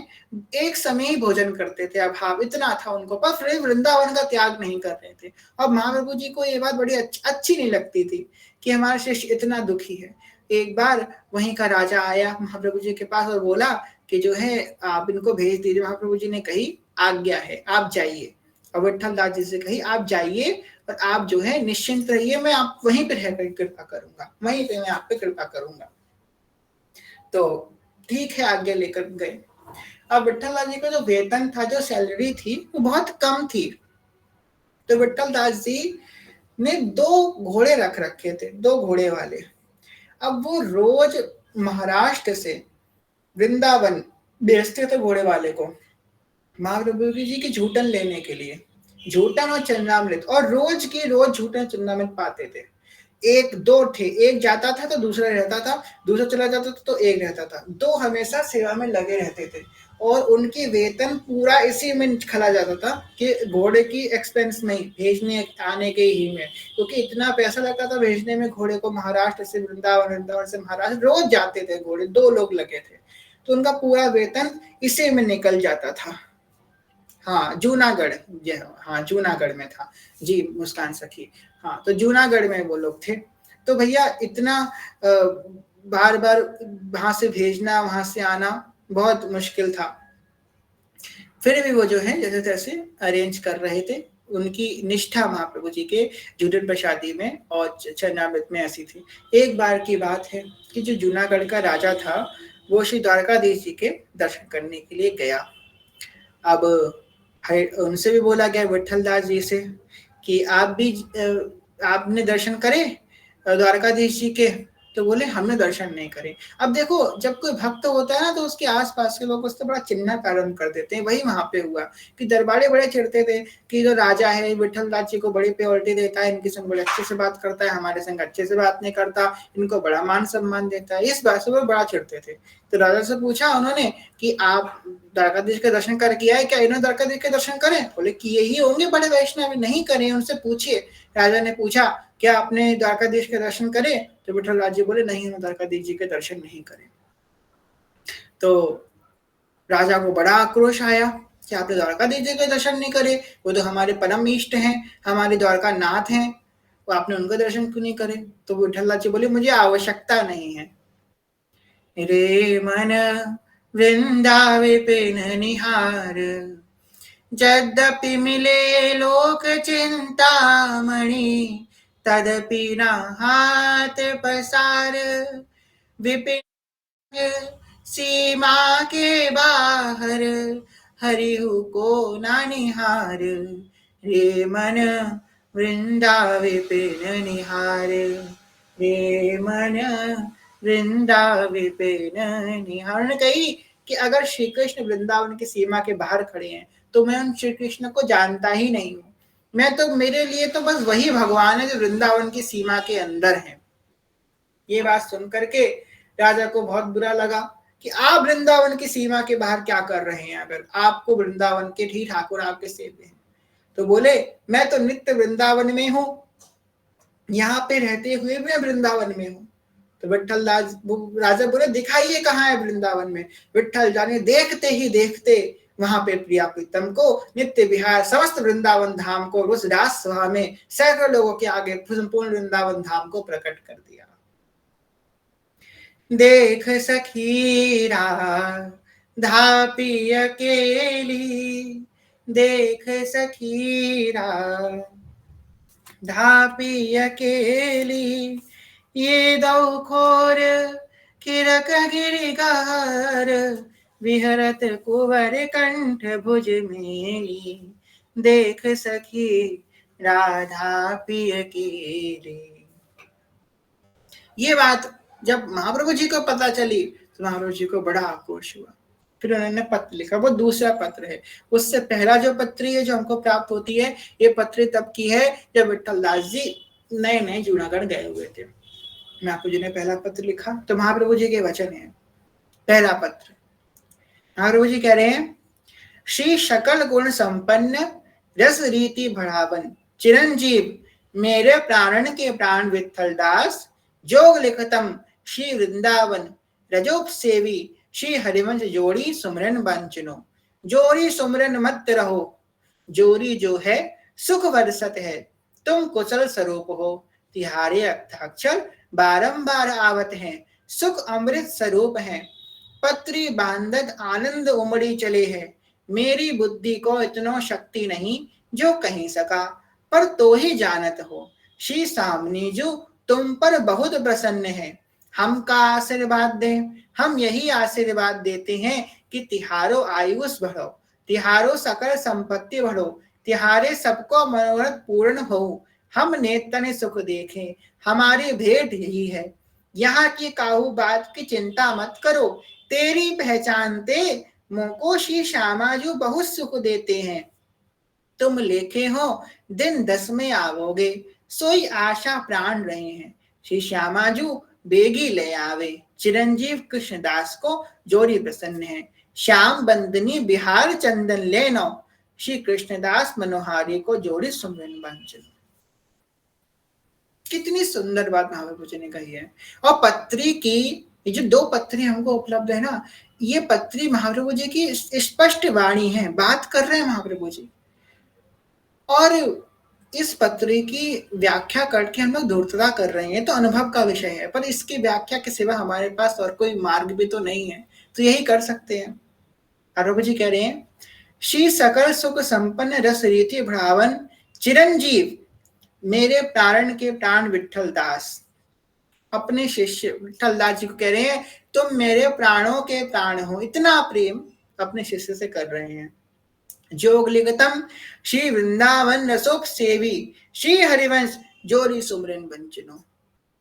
एक समय ही भोजन करते थे, अभाव इतना था उनको, पर फिर वृंदावन का त्याग नहीं कर रहे थे। और महाप्रभु जी को ये बात बड़ी अच्छी नहीं लगती थी कि हमारा शिष्य इतना दुखी है। एक बार वहीं का राजा आया महाप्रभु जी के पास और बोला कि जो है आप इनको भेज दीजिए। महाप्रभु जी ने कही आज्ञा है, आप जाइए, और विट्ठल दास जी से कही आप जाइए और आप जो है निश्चिंत रहिए, मैं आप वहीं पे रहकर कृपा करूंगा, वहीं पे मैं आप पे कृपा करूंगा। तो ठीक है, आगे लेकर गए। अब विठल दास जी का जो वेतन था, जो सैलरी थी, वो बहुत कम थी। तो विठल दास जी ने 2 घोड़े रख रखे थे, 2 घोड़े वाले। अब वो रोज महाराष्ट्र से वृंदावन भेजते थे घोड़े वाले को महाप्रभु जी की झूठन लेने के लिए। झूठन और चरणामृत, और रोज की रोज झूठन चरणामृत पाते थे। 1-2 थे, एक जाता था तो दूसरा रहता था, दूसरा चला जाता था तो एक रहता था, 2 हमेशा सेवा में लगे रहते थे। और उनकी वेतन पूरा इसी में खला जाता था कि घोड़े की एक्सपेंस में ही, भेजने आने के ही में, क्योंकि इतना पैसा लगता था भेजने में घोड़े को। महाराष्ट्र से वृंदावन, वृंदावन से महाराष्ट्र रोज जाते थे घोड़े, 2 लोग लगे थे, तो उनका पूरा वेतन इसी में निकल जाता था। हाँ, जूनागढ़, हाँ जूनागढ़ में था जी, मुस्कान सखी। हाँ, तो जूनागढ़ में वो लोग थे। तो भैया इतना बार बार वहां से भेजना, वहां से आना बहुत मुश्किल था। फिर भी वो जो है जैसे तैसे अरेंज कर रहे थे। उनकी निष्ठा महाप्रभु जी के झूठन प्रसादी में और चरणामृत में ऐसी थी। एक बार की बात है कि जो जूनागढ़ का राजा था, वो श्री द्वारकाधीश जी के दर्शन करने के लिए गया। अब उनसे भी बोला गया विठल दास जी से कि आपने दर्शन करे द्वारकाधीश जी के, तो बोले हमने दर्शन नहीं करे। अब देखो, जब कोई भक्त होता है ना, तो उसके आसपास के लोग उससे बड़ा चिन्ह प्रारंभ कर देते हैं। वही वहां पे हुआ कि दरबारी बड़े चिढ़ते थे कि जो राजा है विठल दास जी को बड़ी प्योरिटी देता है, इनके संग बड़े अच्छे से बात करता है, हमारे संग अच्छे से बात नहीं करता, इनको बड़ा मान सम्मान देता है। इस बात से वो बड़ा चिढ़ते थे। तो राजा से पूछा उन्होंने कि आप द्वारकाधीश के दर्शन कर किया है क्या? इन्होंने द्वारकाधीश के दर्शन करें? बोले किए ही होंगे बड़े वैष्णव, नहीं करे, उनसे पूछिए। राजा ने पूछा क्या आपने द्वारकाधीश के दर्शन करे? तो विठल दास जी बोले नहीं, द्वारकाधीश जी के दर्शन नहीं करे। तो राजा को बड़ा आक्रोश आया कि आपने द्वारकाधीश जी के दर्शन नहीं करे, वो तो हमारे परम इष्ट हैं, हमारे द्वारका नाथ हैं, वो आपने उनके दर्शन क्यों नहीं करे? तो विठल दास जी बोले मुझे आवश्यकता नहीं है। रे मन वृंदावे पे निहार, यद्यपि मिले लोक चिंतामणि, तदपि न हाथ पसार, विपिन सीमा के बाहर, हरिहु को न निहार। रे मन वृंदावे पे निहार, रे मन वृंदावे पे निहार। कही कि अगर श्री कृष्ण वृंदावन की सीमा के बाहर खड़े हैं तो मैं उन श्री कृष्ण को जानता ही नहीं हूँ। मैं तो, मेरे लिए तो बस वही भगवान है जो वृंदावन की सीमा के अंदर है। ये बात सुन करके राजा को बहुत बुरा लगा कि आप वृंदावन की सीमा के बाहर क्या कर रहे हैं, अगर आपको वृंदावन के ही ठाकुर आपके सेवक हैं। तो बोले मैं तो नित्य वृंदावन में हूँ, यहाँ पे रहते हुए मैं वृंदावन में हूँ। तो विठल दास राजा बोले दिखाइए कहाँ है वृंदावन में। विठल जाने देखते ही देखते वहां पे प्रिया प्रीतम को नित्य विहार समस्त वृंदावन धाम को उस रास सभा में सैकड़ों लोगों के आगे संपूर्ण वृंदावन धाम को प्रकट कर दिया। देख सखी धापी अकेली, देख सखी धापी अकेली, ये दौ खोर किरक गिरिगार, विहरत कुंवर कंठ भुज मेली, देख सखी राधा पिय अकेली। ये बात जब महाप्रभु जी को पता चली तो महाप्रभु जी को बड़ा आक्रोश हुआ। फिर उन्होंने पत्र लिखा, वो दूसरा पत्र है। उससे पहला जो पत्री है जो हमको प्राप्त होती है, ये पत्री तब की है जब विठल दास जी नए नए जूनागढ़ गए हुए थे। महाप्रभु जी ने पहला पत्र लिखा तो महाप्रभु जी के वचन है। पहला पत्र महाप्रभु जी कह रहे हैं, श्री सकल गुण संपन्न रस रीति बढ़ावन चिरंजीव, मेरे प्राण के प्राण विठल दास, जोग लिखतम श्री वृंदावन रजोप सेवी, श्री हरिवंश जोड़ी सुमरन बंचनो। जोड़ी सुमरन मत रहो, जोड़ी जो है सुख वर्षत है, तुम कुशल स्वरूप हो, तिहारे अक्षर बारंबार आवत हैं, सुख अमृत स्वरूप है, पत्री बांधत आनंद उमड़ी चले है, मेरी बुद्धि को इतनो शक्ति नहीं जो कहीं सका, पर तो ही जानत हो, श्री सामनी जो तुम पर बहुत प्रसन्न है, हम का आशीर्वाद दें? हम यही आशीर्वाद देते हैं कि तिहारो आयुष बढ़ो, तिहारो सकल संपत्ति बढ़ो, तिहारे सबको मनोरथ पूर्ण हो, हम नेतन सुख देखें। हमारी भेंट यही है। यहाँ की काहू बात की चिंता मत करो, तेरी पहचानते मोको श्री श्यामाजू बहुत सुख देते हैं। तुम लेखे हो दिन 10 में आवोगे, सोई आशा प्राण रहे हैं। श्री श्यामाजू बेगी ले आवे, चिरंजीव कृष्णदास को जोड़ी प्रसन्न है। श्याम बंदनी बिहार चंदन लेनो, श्री कृष्णदास मनोहारी को जोड़ी सुमरन बंचन। कितनी सुंदर बात महाप्रभु जी ने कही है। और पत्री की ये जो 2 पत्री हमको उपलब्ध है ना, ये पत्री महाप्रभु जी की स्पष्ट वाणी है, बात कर रहे हैं महाप्रभु जी। और इस पत्री की व्याख्या करके हम लोग धूर्तता कर रहे हैं, तो अनुभव का विषय है, पर इसकी व्याख्या के सिवा हमारे पास और कोई मार्ग भी तो नहीं है, तो यही कर सकते हैं। प्रभु जी कह रहे हैं, श्री सकल सुख संपन्न रस रीति भ्रावन चिरंजीव मेरे प्राण के प्राण विठल दास। अपने शिष्य विठल दास जी को कह रहे हैं, तुम मेरे प्राणों के प्राण हो। इतना प्रेम अपने शिष्य से कर रहे हैं। जोग लिगतम श्री वृंदावन रसोप सेवी, श्री हरिवंश जोरी सुमरन बंचनो।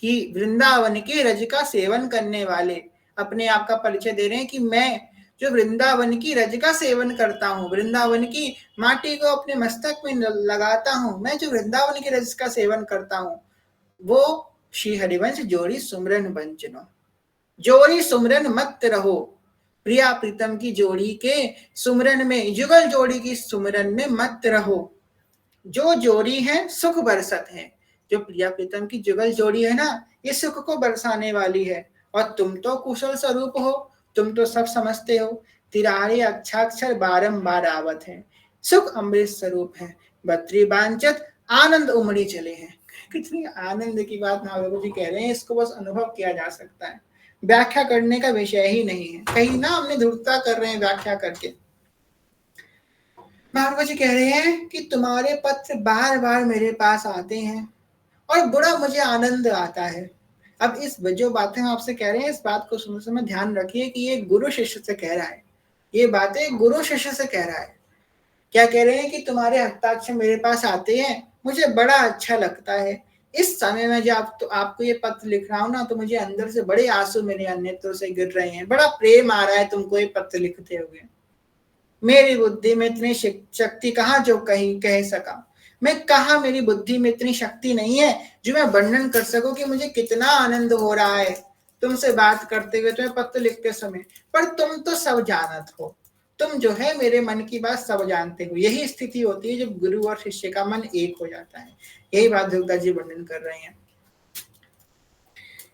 कि वृंदावन के रज का सेवन करने वाले अपने आप का परिचय दे रहे हैं कि मैं जो वृंदावन की रज का सेवन करता हूँ, वृंदावन की माटी को अपने मस्तक में लगाता हूँ, मैं जो वृंदावन की रज का सेवन करता हूँ, वो श्री हरिवंश जोड़ी सुमरन बंचनो। जोड़ी सुमरन मत रहो, प्रिया प्रीतम की जोड़ी के सुमरन में, युगल जोड़ी की सुमरन में मत रहो। जो जोड़ी है सुख बरसत है, जो प्रिया प्रीतम की जुगल जोड़ी है ना, ये सुख को बरसाने वाली है। और तुम तो कुशल स्वरूप हो, तुम तो सब समझते हो, तिरारे अक्षाक्षर बारंबार आवत है, सुख अमृत स्वरूप है, बत्री बांचत आनंद उमड़ी चले हैं। कितनी आनंद की बात महाप्रभु जी कह रहे हैं, इसको बस अनुभव किया जा सकता है, व्याख्या करने का विषय ही नहीं है। कहीं ना हमने धूर्तता कर रहे हैं व्याख्या करके। महाप्रभु जी कह रहे हैं कि तुम्हारे पत्र बार बार मेरे पास आते हैं और बड़ा मुझे आनंद आता है। अब इस जो बातें आपसे कह रहे हैं, इस बात को सुनते समय ध्यान रखिए कि ये गुरु शिष्य से कह रहा है, ये बातें गुरु शिष्य से कह रहा है। क्या कह रहे हैं कि तुम्हारे हस्ताक्षर मेरे पास आते हैं, मुझे बड़ा अच्छा लगता है। इस समय में जब आपको ये पत्र लिख रहा हूं ना, तो मुझे अंदर से बड़े आंसू मेरे नेत्रों से गिर रहे हैं, बड़ा प्रेम आ रहा है तुमको ये पत्र लिखते हुए। मेरी बुद्धि में इतनी शक्ति कहाँ जो कहीं कह सका, मैं कहा मेरी बुद्धि में इतनी शक्ति नहीं है जो मैं वर्णन कर सकूं कि मुझे कितना आनंद हो रहा है तुमसे बात करते हुए, तुम्हें पत्र लिखते समय। पर तुम तो सब जानत हो, तुम जो है मेरे मन की बात सब जानते हो। यही स्थिति होती है जब गुरु और शिष्य का मन एक हो जाता है। यही बात धुरदास जी वर्णन कर रहे हैं।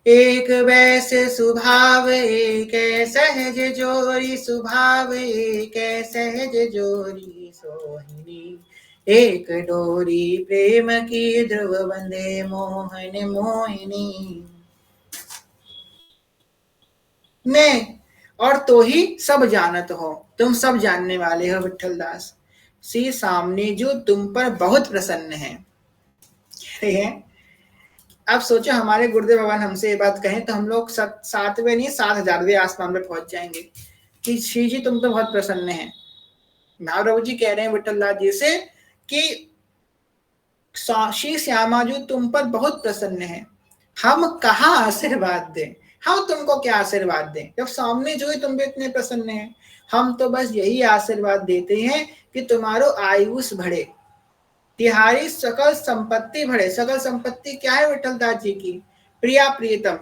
एक वैसे स्वभाव एक सहज जोरी, स्वभाव एक सहज जोरी सोहिनी, एक डोरी प्रेम की ध्रुव बंधे मोहन मोहिनी। मैं और तो ही सब जानत हो, तुम सब जानने वाले हो विठल दास। सी सामने जो तुम पर बहुत प्रसन्न है। अब सोचो हमारे गुरुदेव भगवान हमसे ये बात कहें तो हम लोग 7वें नहीं 7000वें आसमान में पहुंच जाएंगे कि श्री जी तुम तो बहुत प्रसन्न हैं। महाप्रभु जी कह रहे हैं विठल दास जी से कि श्री श्यामाजू तुम पर बहुत प्रसन्न है, हम कहाँ आशीर्वाद दें, हम तुमको क्या आशीर्वाद दें जब सामने जो है तुम भी इतने प्रसन्न हैं। हम तो बस यही आशीर्वाद देते हैं कि तुम्हारो आयुष बढ़े, तिहारी सकल संपत्ति बढ़े। सकल संपत्ति क्या है विठल दास जी की? प्रिया प्रियतम,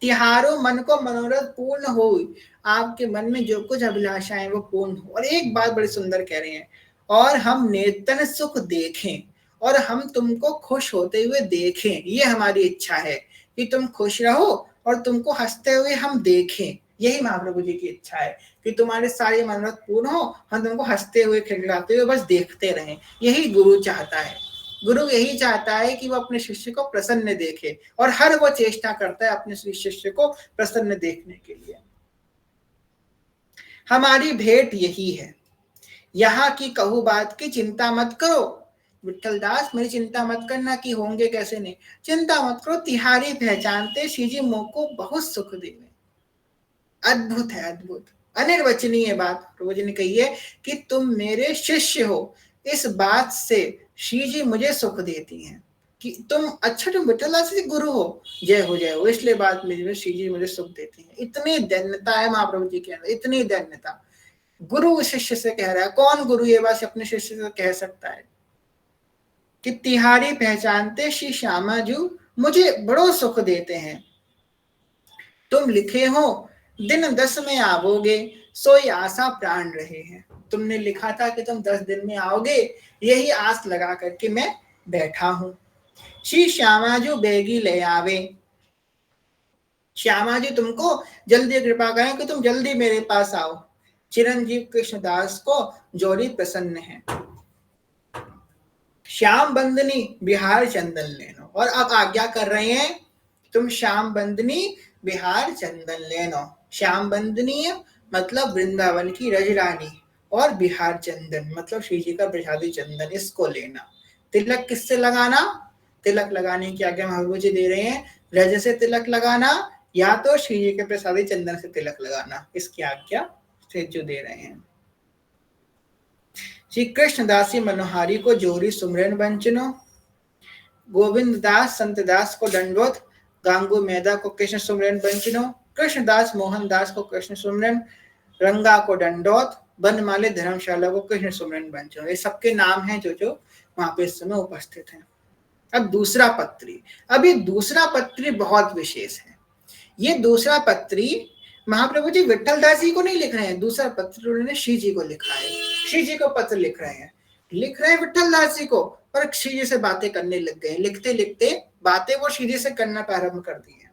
तिहारो मन को मनोरथ पूर्ण हो, आपके मन में जो कुछ अभिलाषाएं वो पूर्ण हो। और एक बात बड़ी सुंदर कह रहे हैं, और हम नेतन सुख देखें, और हम तुमको खुश होते हुए देखें, ये हमारी इच्छा है कि तुम खुश रहो और तुमको हंसते हुए हम देखें। यही महाप्रभु जी की इच्छा है कि तुम्हारे सारे मनोरथ पूर्ण हो, हम तुमको हंसते हुए खिलखिलाते हुए बस देखते रहें। यही गुरु चाहता है। गुरु यही चाहता है कि वो अपने शिष्य को प्रसन्न देखे, और हर वो चेष्टा करता है अपने शिष्य को प्रसन्न देखने के लिए। हमारी भेंट यही है। यहाँ की कहू बात की चिंता मत करो, विठल दास मेरी चिंता मत करना कि होंगे कैसे नहीं, चिंता मत करो, तिहारी पहचानते श्री जी मोह को बहुत सुख देवे। अद्भुत है, अद्भुत, अनिर्वचनीय बात प्रभु जी ने कही है कि तुम मेरे शिष्य हो, इस बात से श्री जी मुझे सुख देती हैं कि तुम अच्छा, तुम विठल दास जी गुरु हो, जय हो जय हो, इसलिए बात में श्री जी मुझे सुख देती हैं। इतनी दैन्यता है महाप्रभु जी के अंदर, इतनी दैन्यता। गुरु शिष्य से कह रहा है, कौन गुरु ये बात अपने शिष्य से कह सकता है कि तिहारी पहचानते श्री श्यामा जू मुझे बड़ो सुख देते हैं। तुम लिखे हो दिन 10 में आवोगे, सोई आशा प्राण रहे हैं। तुमने लिखा था कि तुम 10 दिन में आओगे, यही आस लगा करके मैं बैठा हूं। श्री श्यामा जी बेगी ले आवे, श्यामा जी तुमको जल्दी कृपा करें कि तुम जल्दी मेरे पास आओ। चिरंजीव कृष्णदास को जोड़ी प्रसन्न है। श्याम बंदनी बिहार चंदन लेनो, और अब आज्ञा कर रहे हैं तुम श्याम बंदनी बिहार चंदन लेनो। श्याम बंदनी मतलब वृंदावन की रजरानी, और बिहार चंदन मतलब श्री जी का प्रसादी चंदन, इसको लेना। तिलक किससे लगाना? तिलक लगाने की आज्ञा महाप्रभु जी दे रहे हैं, रज से तिलक लगाना या तो श्री जी के प्रसादी चंदन से तिलक लगाना, इसकी आज्ञा से जो दे रहे हैं। श्री कृष्णदासी मनोहारी को जोरी सुमरन बंचनो, गोविंद दास संत दास को दंडवत, गांगू मैदा को कृष्ण सुमरन बंचनो, कृष्णदास मोहन दास को कृष्ण सुमरन, रंगा को दंडोत, बनमाले धर्मशाला को कृष्ण सुमरन बंचनो। ये सबके नाम हैं जो वहां पे इस समय उपस्थित हैं। अब दूसरा पत्री, अब ये दूसरा पत्री बहुत विशेष है। ये दूसरा पत्री महाप्रभु जी विठल दास जी को नहीं लिख रहे हैं, दूसरा पत्र उन्होंने श्री जी को लिखा है। श्री जी को पत्र लिख रहे हैं विठल दास जी को, पर श्री जी से बातें करने लग गए। लिखते लिखते बातें वो श्री जी से करना प्रारंभ कर दी है।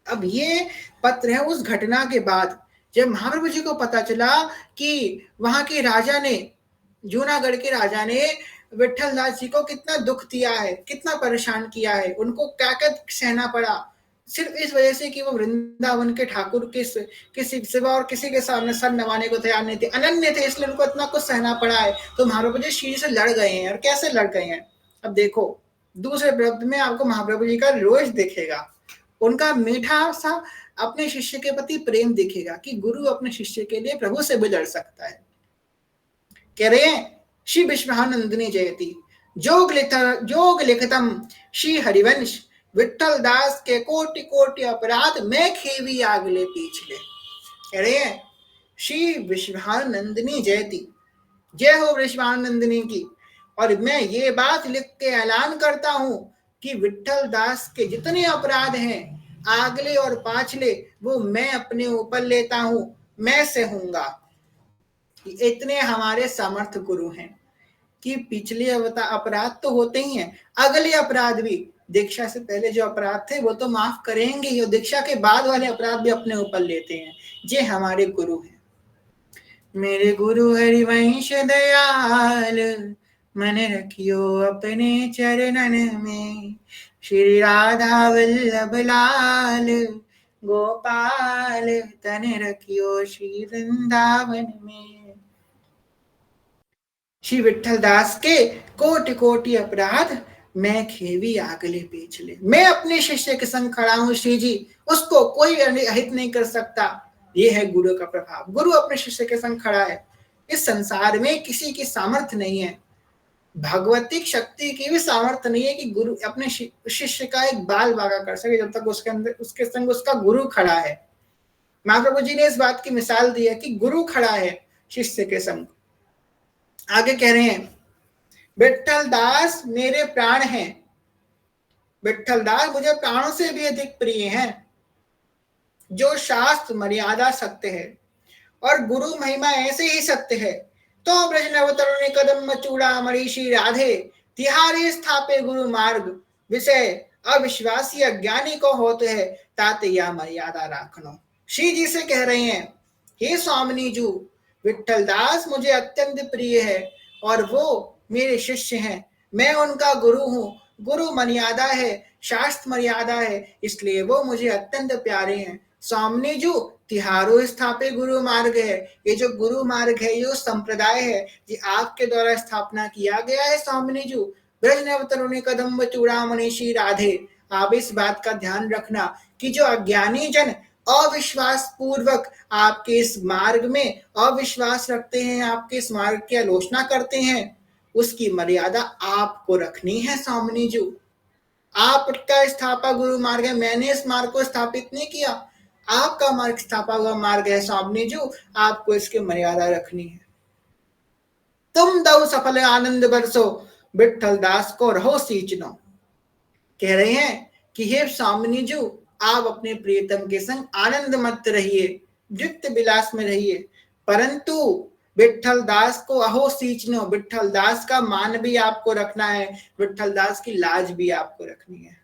अब ये पत्र है उस घटना के बाद जब महाप्रभु जी को पता चला कि वहां के राजा ने, जूनागढ़ के राजा ने विठल दास जी को कितना दुख दिया है, कितना परेशान किया है, उनको क्या क्या सहना पड़ा, सिर्फ इस वजह से कि वो वृंदावन के ठाकुर किसी सिवा और किसी के सामने सर नवाने को तैयार नहीं थे, अनन्य थे, इसलिए उनको इतना कुछ सहना पड़ा है। तो महाप्रभु जी श्री से लड़ गए हैं, और कैसे लड़ गए हैं अब देखो। दूसरे प्रबंध में आपको महाप्रभु जी का रोष दिखेगा, उनका मीठा सा अपने शिष्य के प्रति प्रेम दिखेगा कि गुरु अपने शिष्य के लिए प्रभु से भी लड़ सकता है। कह रहे हैं श्री विश्वानंदिनी जयती, जोग लिखतम श्री हरिवंश, विठल दास के कोटि कोटि अपराध मैं खेवी आगले पीछले। कह रहे हैं श्री विश्वानंदिनी जयती, जय हो विश्वानंदिनी की, और मैं ये बात लिख के ऐलान करता हूं कि विठल दास के जितने अपराध हैं आगले और पाछले वो मैं अपने ऊपर लेता हूं, मैं से हूंगा। इतने हमारे समर्थ गुरु हैं कि पिछले अपराध तो होते ही हैं, अगले अपराध भी, दीक्षा से पहले जो अपराध थे वो तो माफ करेंगे ही, और दीक्षा के बाद वाले अपराध भी अपने ऊपर लेते हैं। ये हमारे गुरु हैं। मेरे गुरु हरिवंश दयाल, मन रखियो अपने चरणन में, श्री राधा वल्लभ लाल, गोपाल तन रखियो श्री वृंदावन में। श्री विठल दास के कोटि कोटि अपराध मैं खेवी आगले पिछले, मैं अपने शिष्य के संग खड़ा हूं श्री जी, उसको कोई अहित नहीं कर सकता। ये है गुरु का प्रभाव, गुरु अपने शिष्य के संग खड़ा है। इस संसार में किसी की सामर्थ्य नहीं है, भगवतिक शक्ति की भी सामर्थ्य नहीं है कि गुरु अपने शिष्य का एक बाल बागा कर सके जब तक उसके अंदर उसके संग उसका गुरु खड़ा है। महाप्रभु जी ने इस बात की मिसाल दी है कि गुरु खड़ा है शिष्य के संग। आगे कह रहे हैं विठल दास मेरे प्राण हैं, विठल दास मुझे प्राणों से भी अधिक प्रिय हैं, जो शास्त्र मर्यादा सत्य है और गुरु महिमा ऐसे ही सत्य है। तो ब्रजनव तरुणी कदम चूड़ा मरीषि राधे, तिहारी स्थापे गुरु मार्ग, विषय अविश्वासी अज्ञानी को होते है, ताते या मर्यादा राखनो। श्री जी से कह रहे हैं हे स्वामिनी जू, विठल दास मुझे अत्यंत प्रिय है और वो मेरे शिष्य हैं, मैं उनका गुरु हूँ, गुरु मर्यादा है, शास्त्र मर्यादा है, इसलिए वो मुझे अत्यंत प्यारे हैं। स्वामिनी जू तिहारो स्थापे गुरु मार्ग है। ये जो गुरु मार्ग है, ये संप्रदाय है, ये आपके द्वारा स्थापना किया गया है स्वामिनी जी। ब्रज नवतरुणी कदम्ब चूड़ामणि श्री राधे। आप इस बात का ध्यान रखना कि जो अज्ञानी जन अविश्वास पूर्वक आपके इस मार्ग में अविश्वास रखते हैं, आपके इस मार्ग की आलोचना करते हैं, उसकी मर्यादा आपको रखनी है स्वामिनी जी। आपका स्थापा गुरु मार्ग है, मैंने इस मार्ग को स्थापित नहीं किया, आपका मार्ग स्थापा हुआ मार्ग है स्वामी जी, आपको इसकी मर्यादा रखनी है। तुम दो सफल आनंद बरसो, विठल दास को रहो सींचनो। कह रहे हैं कि हे स्वामिनी जी, आप अपने प्रियतम के संग आनंद मत रहिए, नृत्य विलास में रहिए, परंतु विठल दास को अहो सींचनो, विठल दास का मान भी आपको रखना है, विठल दास की लाज भी आपको रखनी है।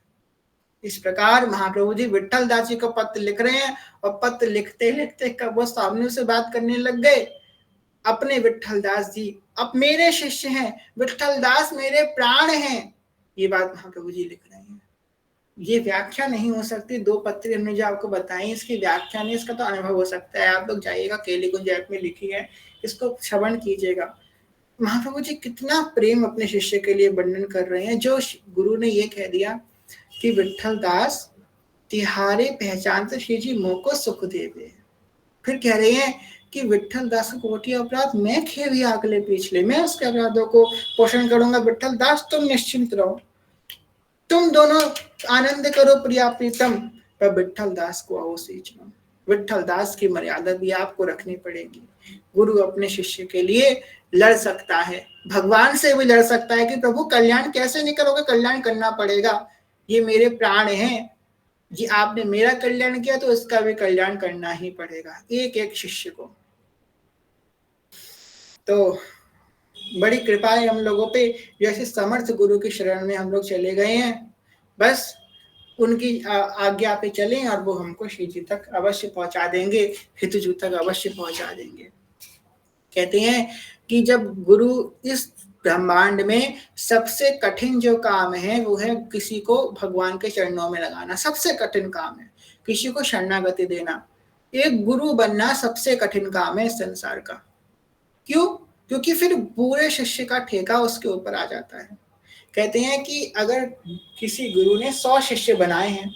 इस प्रकार महाप्रभु जी विठल दास जी को पत्र लिख रहे हैं, और पत्र लिखते लिखते कब वो सामने से बात करने लग गए। अपने विठल दास जी अब मेरे शिष्य हैं, विठल दास मेरे प्राण हैं, ये बात महाप्रभु जी लिख रहे हैं। ये व्याख्या नहीं हो सकती। दो पत्र हमने जो आपको बताई, इसकी व्याख्या नहीं, इसका तो अनुभव हो सकता है। आप लोग जाइएगा, केली कुंज ऐप में लिखी है, इसको श्रवण कीजिएगा। महाप्रभु जी कितना प्रेम अपने शिष्य के लिए वर्णन कर रहे हैं। जो गुरु ने ये कह दिया कि विठल दास तिहारे पहचान से श्री जी मोह को सुख देवे, फिर कह रहे हैं कि विठल दास को कोटि अपराध मैं खेवी अगले पिछले, मैं उसके अपराधों को पोषण करूंगा। विठल दास तुम निश्चिंत रहो, तुम दोनों आनंद करो प्रिया प्रीतम, पर विठल दास को आओ सींचना। विठल दास की मर्यादा भी आपको रखनी पड़ेगी। गुरु अपने शिष्य के लिए लड़ सकता है, भगवान से भी लड़ सकता है कि प्रभु कल्याण कैसे नहीं करोगे, कल्याण करना पड़ेगा, ये मेरे प्राण हैं जी, आपने मेरा कल्याण किया तो इसका भी कल्याण करना ही पड़ेगा, एक एक शिष्य को। तो बड़ी कृपा है हम लोगों पे, जैसे समर्थ गुरु की शरण में हम लोग चले गए हैं, बस उनकी आज्ञा पे चलें और वो हमको श्री जी तक अवश्य पहुंचा देंगे, हितजू तक अवश्य पहुंचा देंगे। कहते हैं कि जब गुरु इस ब्रह्मांड में सबसे कठिन जो काम है वो है किसी को भगवान के चरणों में लगाना, सबसे कठिन काम है किसी को शरणागति देना। एक गुरु बनना सबसे कठिन काम है इस संसार का। क्यों? क्योंकि फिर पूरे शिष्य का ठेका उसके ऊपर आ जाता है। कहते हैं कि अगर किसी गुरु ने 100 शिष्य बनाए हैं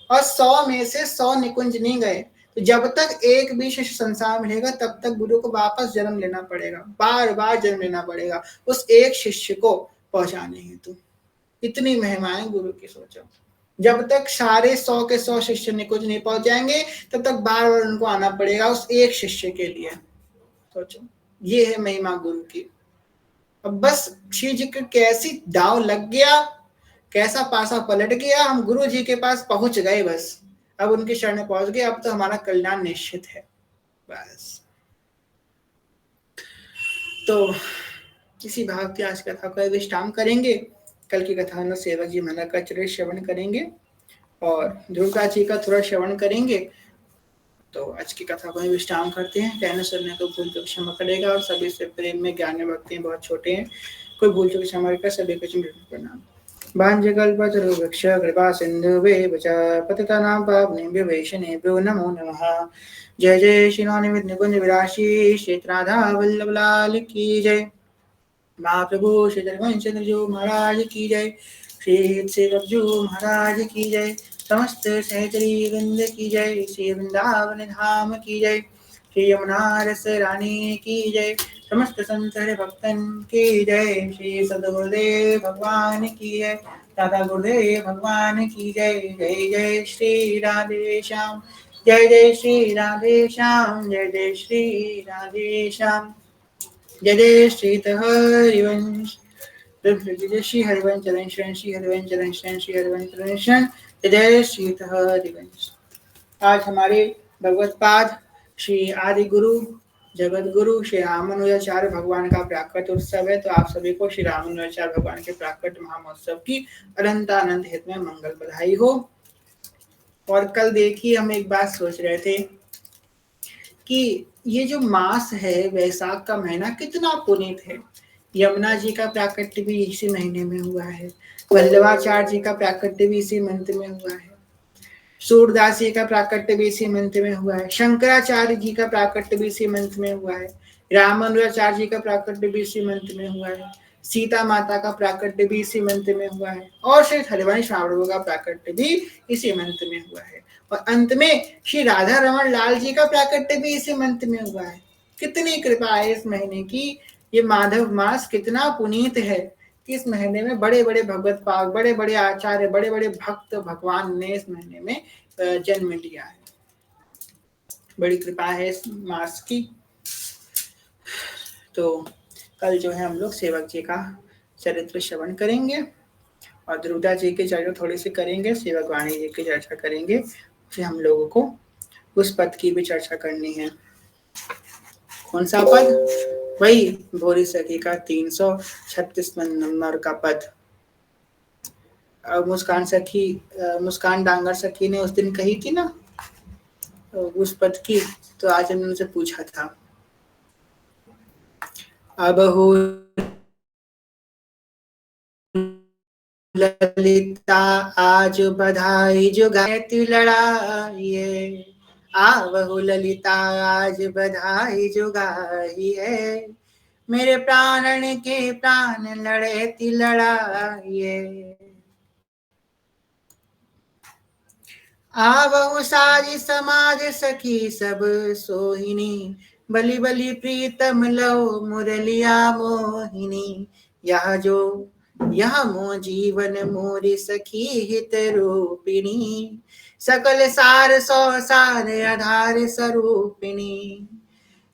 और 100 में से 100 निकुंज नहीं गए, तो जब तक एक भी शिष्य संसार में रहेगा तब तक गुरु को वापस जन्म लेना पड़ेगा, बार बार जन्म लेना पड़ेगा उस एक शिष्य को पहुंचाने हेतु। इतनी महिमाएं गुरु की, सोचो। जब तक सारे 100 के 100 शिष्य निकुंज नहीं पहुंच जाएंगे तब तक बार बार उनको आना पड़ेगा उस एक शिष्य के लिए। सोचो, ये है महिमा गुरु की। अब बस श्री जी के कैसी दाव लग गया, कैसा पासा पलट गया, हम गुरु जी के पास पहुंच गए, बस अब उनकी शरण में पहुंच गए, अब तो हमारा कल्याण निश्चित है बस। तो इसी भाव की आज कथा को विश्राम करेंगे। कल की कथा में सेवक जी महाराज का चरित्र श्रवण करेंगे और दुर्गा जी का थोड़ा श्रवण करेंगे। तो आज की कथा को विश्राम करते हैं। कहने सुनने को भूल चूक क्षमा करेगा, और सभी से प्रेम में ज्ञान में भक्ति बहुत छोटे हैं, कोई भूल चूक क्षमा कर सभी को प्रणाम। भांजकल्पतरुवृक्ष कृपा सिन्धुभ्यः च पतितानां पावनेभ्यो वैष्णवेभ्यो नमो नमः। जय जय श्री निमित्त निकुंज विराशी श्री राधा वल्लभ लाल की जय। महाप्रभु श्री धर्मचंद्र जी महाराज की जय। श्री सेवक जी महाराज की जय। समस्त सहचरी वृंद की जय। श्री वृंदावन धाम की जय। श्री यमुना रस रानी की जय। समस्त संत भक्तन की जय। श्री सदगुरुदेव भगवान की जय। दादा गुरुदेव भगवान की जय। जय जय श्री राधे श्याम। जय जय श्री राधे श्याम। जय जय श्री राधे श्याम। जय जय श्री हरिवंश। जय श्री हरिवंश चरण शरण। श्री हरिवंश चरण शरण। श्री हरिवंश चरण शरण। जय जय श्री हरिवंश। आज हमारे भगवत पाद श्री आदि गुरु जगत गुरु श्री रामानुजाचार्य भगवान का प्राकट उत्सव है। तो आप सभी को श्री रामानुजाचार्य भगवान के प्राकट महामहोत्सव की अनंत आनंद हित में मंगल बधाई हो। और कल देखिए हम एक बात सोच रहे थे कि ये जो मास है, वैशाख का महीना कितना पुनीत है। यमुना जी का प्राकट्य भी इसी महीने में हुआ है, वल्लभाचार्य जी का प्राकट्य भी इसी मंथ में हुआ है। सूरदास जी का प्राकट्य भी इसी मंत्र में हुआ है, शंकराचार्य जी का प्राकट्य भी इसी मंत्र में हुआ है, रामानुजाचार्य जी का प्राकट्य भी इसी मंत्र में हुआ है, सीता माता का प्राकट्य भी इसी मंत्र में हुआ है, और श्री हरिवंश महाप्रभु का प्राकट्य भी इसी मंत्र में हुआ है, और अंत में श्री राधा रमन लाल जी का प्राकट्य भी इसी मंत्र में हुआ है। कितनी कृपा है इस महीने की, ये माधव मास कितना पुनीत है कि इस महीने में बड़े बड़े भगवत पाक, बड़े बड़े आचार्य, बड़े बड़े भक्त भगवान ने इस महीने में जन्म लिया है। बड़ी कृपा है इस मास की। तो कल जो है हम लोग सेवक जी का चरित्र श्रवण करेंगे और ध्रुवदास जी की चर्चा थोड़ी सी करेंगे, सेवक वाणी जी की चर्चा करेंगे, फिर हम लोगों को उस पद की भी चर्चा करनी है। कौन सा पद? वही भोरी सखी का 336 नंबर का पद। मुस्कान डांगर सखी ने उस दिन कही थी ना उस पद की, तो आज हमने उनसे पूछा था। अब हो ललिता आज बधाई जो गायती लड़ाइए, आवहु ललिता आज बधाई जो गाई है, मेरे प्राणन के प्राण लड़े ती लड़ाइए। आवहु साज समाज सखी सब सोहिनी, बलि बलि प्रीतम लो मुरलिया मोहिनी, यह मो जीवन मोरी सखी हित रूपिणी, सकल सार सौ सार आधार स्वरूपिणी,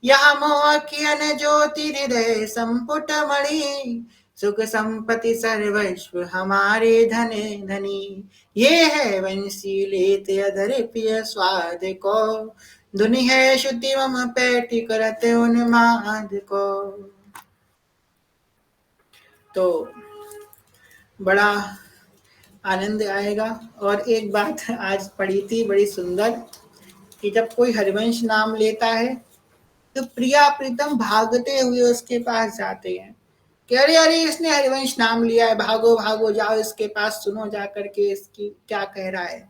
यह मोखियन ज्योति हृदय संपुट मणि, सुख संपत्ति सर्वस्व हमारे धन धनी, ये है वंशी लेत अधर पिय स्वाद को, धुनि है शुद्धि मम पैठी करते उन्माद को। तो बड़ा आनंद आएगा। और एक बात आज पढ़ी थी बड़ी सुंदर कि जब कोई हरिवंश नाम लेता है तो प्रिया प्रीतम भागते हुए उसके पास जाते हैं कि अरे अरे इसने हरिवंश नाम लिया है, भागो भागो जाओ इसके पास, सुनो जा करके इसकी क्या कह रहा है।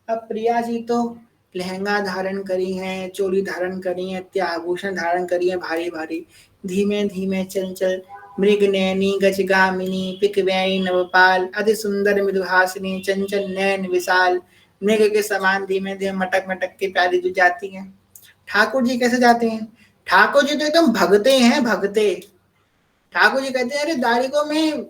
अब प्रिया जी तो लहंगा धारण करी हैं, चोली धारण करी हैं, आभूषण धारण करी हैं भारी भारी, धीमे धीमे चंचल मृग नैनी गजगामिनी पिकव्ययी नवपाल अति सुंदर मृदुहासिनी चंचल नैन विशाल, मृग के समान धीमे धीमे मटक मटक के प्यारी जो जाती हैं। ठाकुर जी कैसे जाते हैं? ठाकुर जी तो एकदम भगते हैं, भगते। ठाकुर जी कहते हैं अरे दाढ़ी को मैं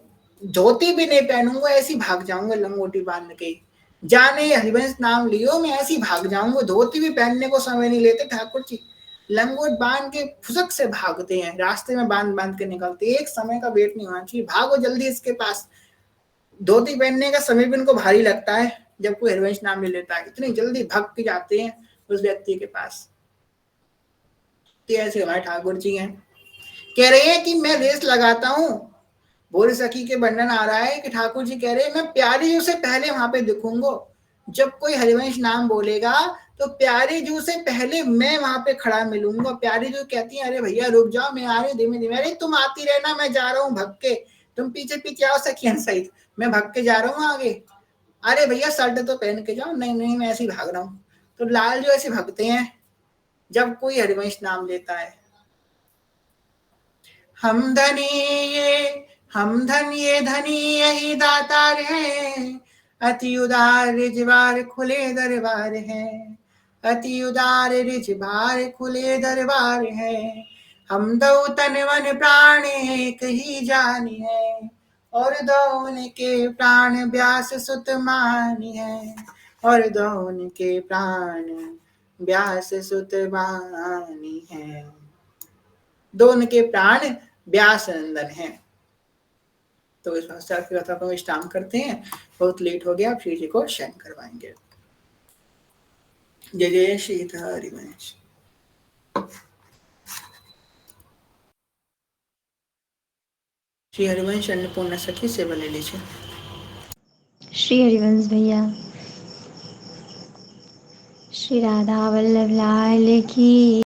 धोती भी नहीं पहनूंगा, ऐसी भाग जाऊंगा लंगोटी बांध के, जाने हरिवंश नाम लियो मैं ऐसी भाग जाऊंगा, धोती भी पहनने को समय नहीं लेते ठाकुर जी, लंगोट बांध के फुसक से भागते हैं, रास्ते में बांध बांध के निकलते, एक समय का वेट नहीं होना चाहिए, भागो जल्दी इसके पास। धोती पहनने का समय भी उनको भारी लगता है जब कोई हरिवंश नाम ले लेता है, इतनी जल्दी भाग के जाते हैं उस व्यक्ति के पास। तो ऐसे हमारे ठाकुर जी हैं, कह रहे हैं कि मैं रेस लगाता हूँ। भोरी सखी के वर्णन आ रहा है कि ठाकुर जी कह रहे हैं मैं प्यारी जू से पहले वहां पे दिखूंगा, जब कोई हरिवंश नाम बोलेगा तो प्यारी जू से पहले मैं वहां पे खड़ा मिलूंगा। प्यारी जू कहती है अरे भैया रुक जाओ, मैं आ रही हूँ धीमे धीमे, अरे तुम आती रहना, मैं जा रहा हूँ भग के, तुम पीछे पीछे आओ सखियन सहित, मैं भग के जा रहा हूँ आगे। अरे भैया शर्ट तो पहन के जाओ, नहीं नहीं मैं ऐसे ही भाग रहा हूँ। तो लाल जो ऐसे भगते हैं जब कोई हरिवंश नाम लेता है। हम धनी ये धनी यही दातार है, अति उदार रिजवार खुले दरबार है, अति उदार रिजवार खुले दरबार है, हम दो तन मन प्राण एक ही जानी है, और दोन के प्राण व्यास सुत मानी है, और दोन के प्राण व्यास सुत मानी है। दोनों के प्राण व्यास नंदन है। तो इस भाषा की कथा को विश्राम करते हैं, बहुत लेट हो गया, श्री जी को शयन करवाएंगे। जय जय श्री हरिवंश। श्री हरिवंश अन्नपूर्णा सखी सेवा ले लीजिए। श्री हरिवंश भैया। श्री राधा वल्लभ लाल की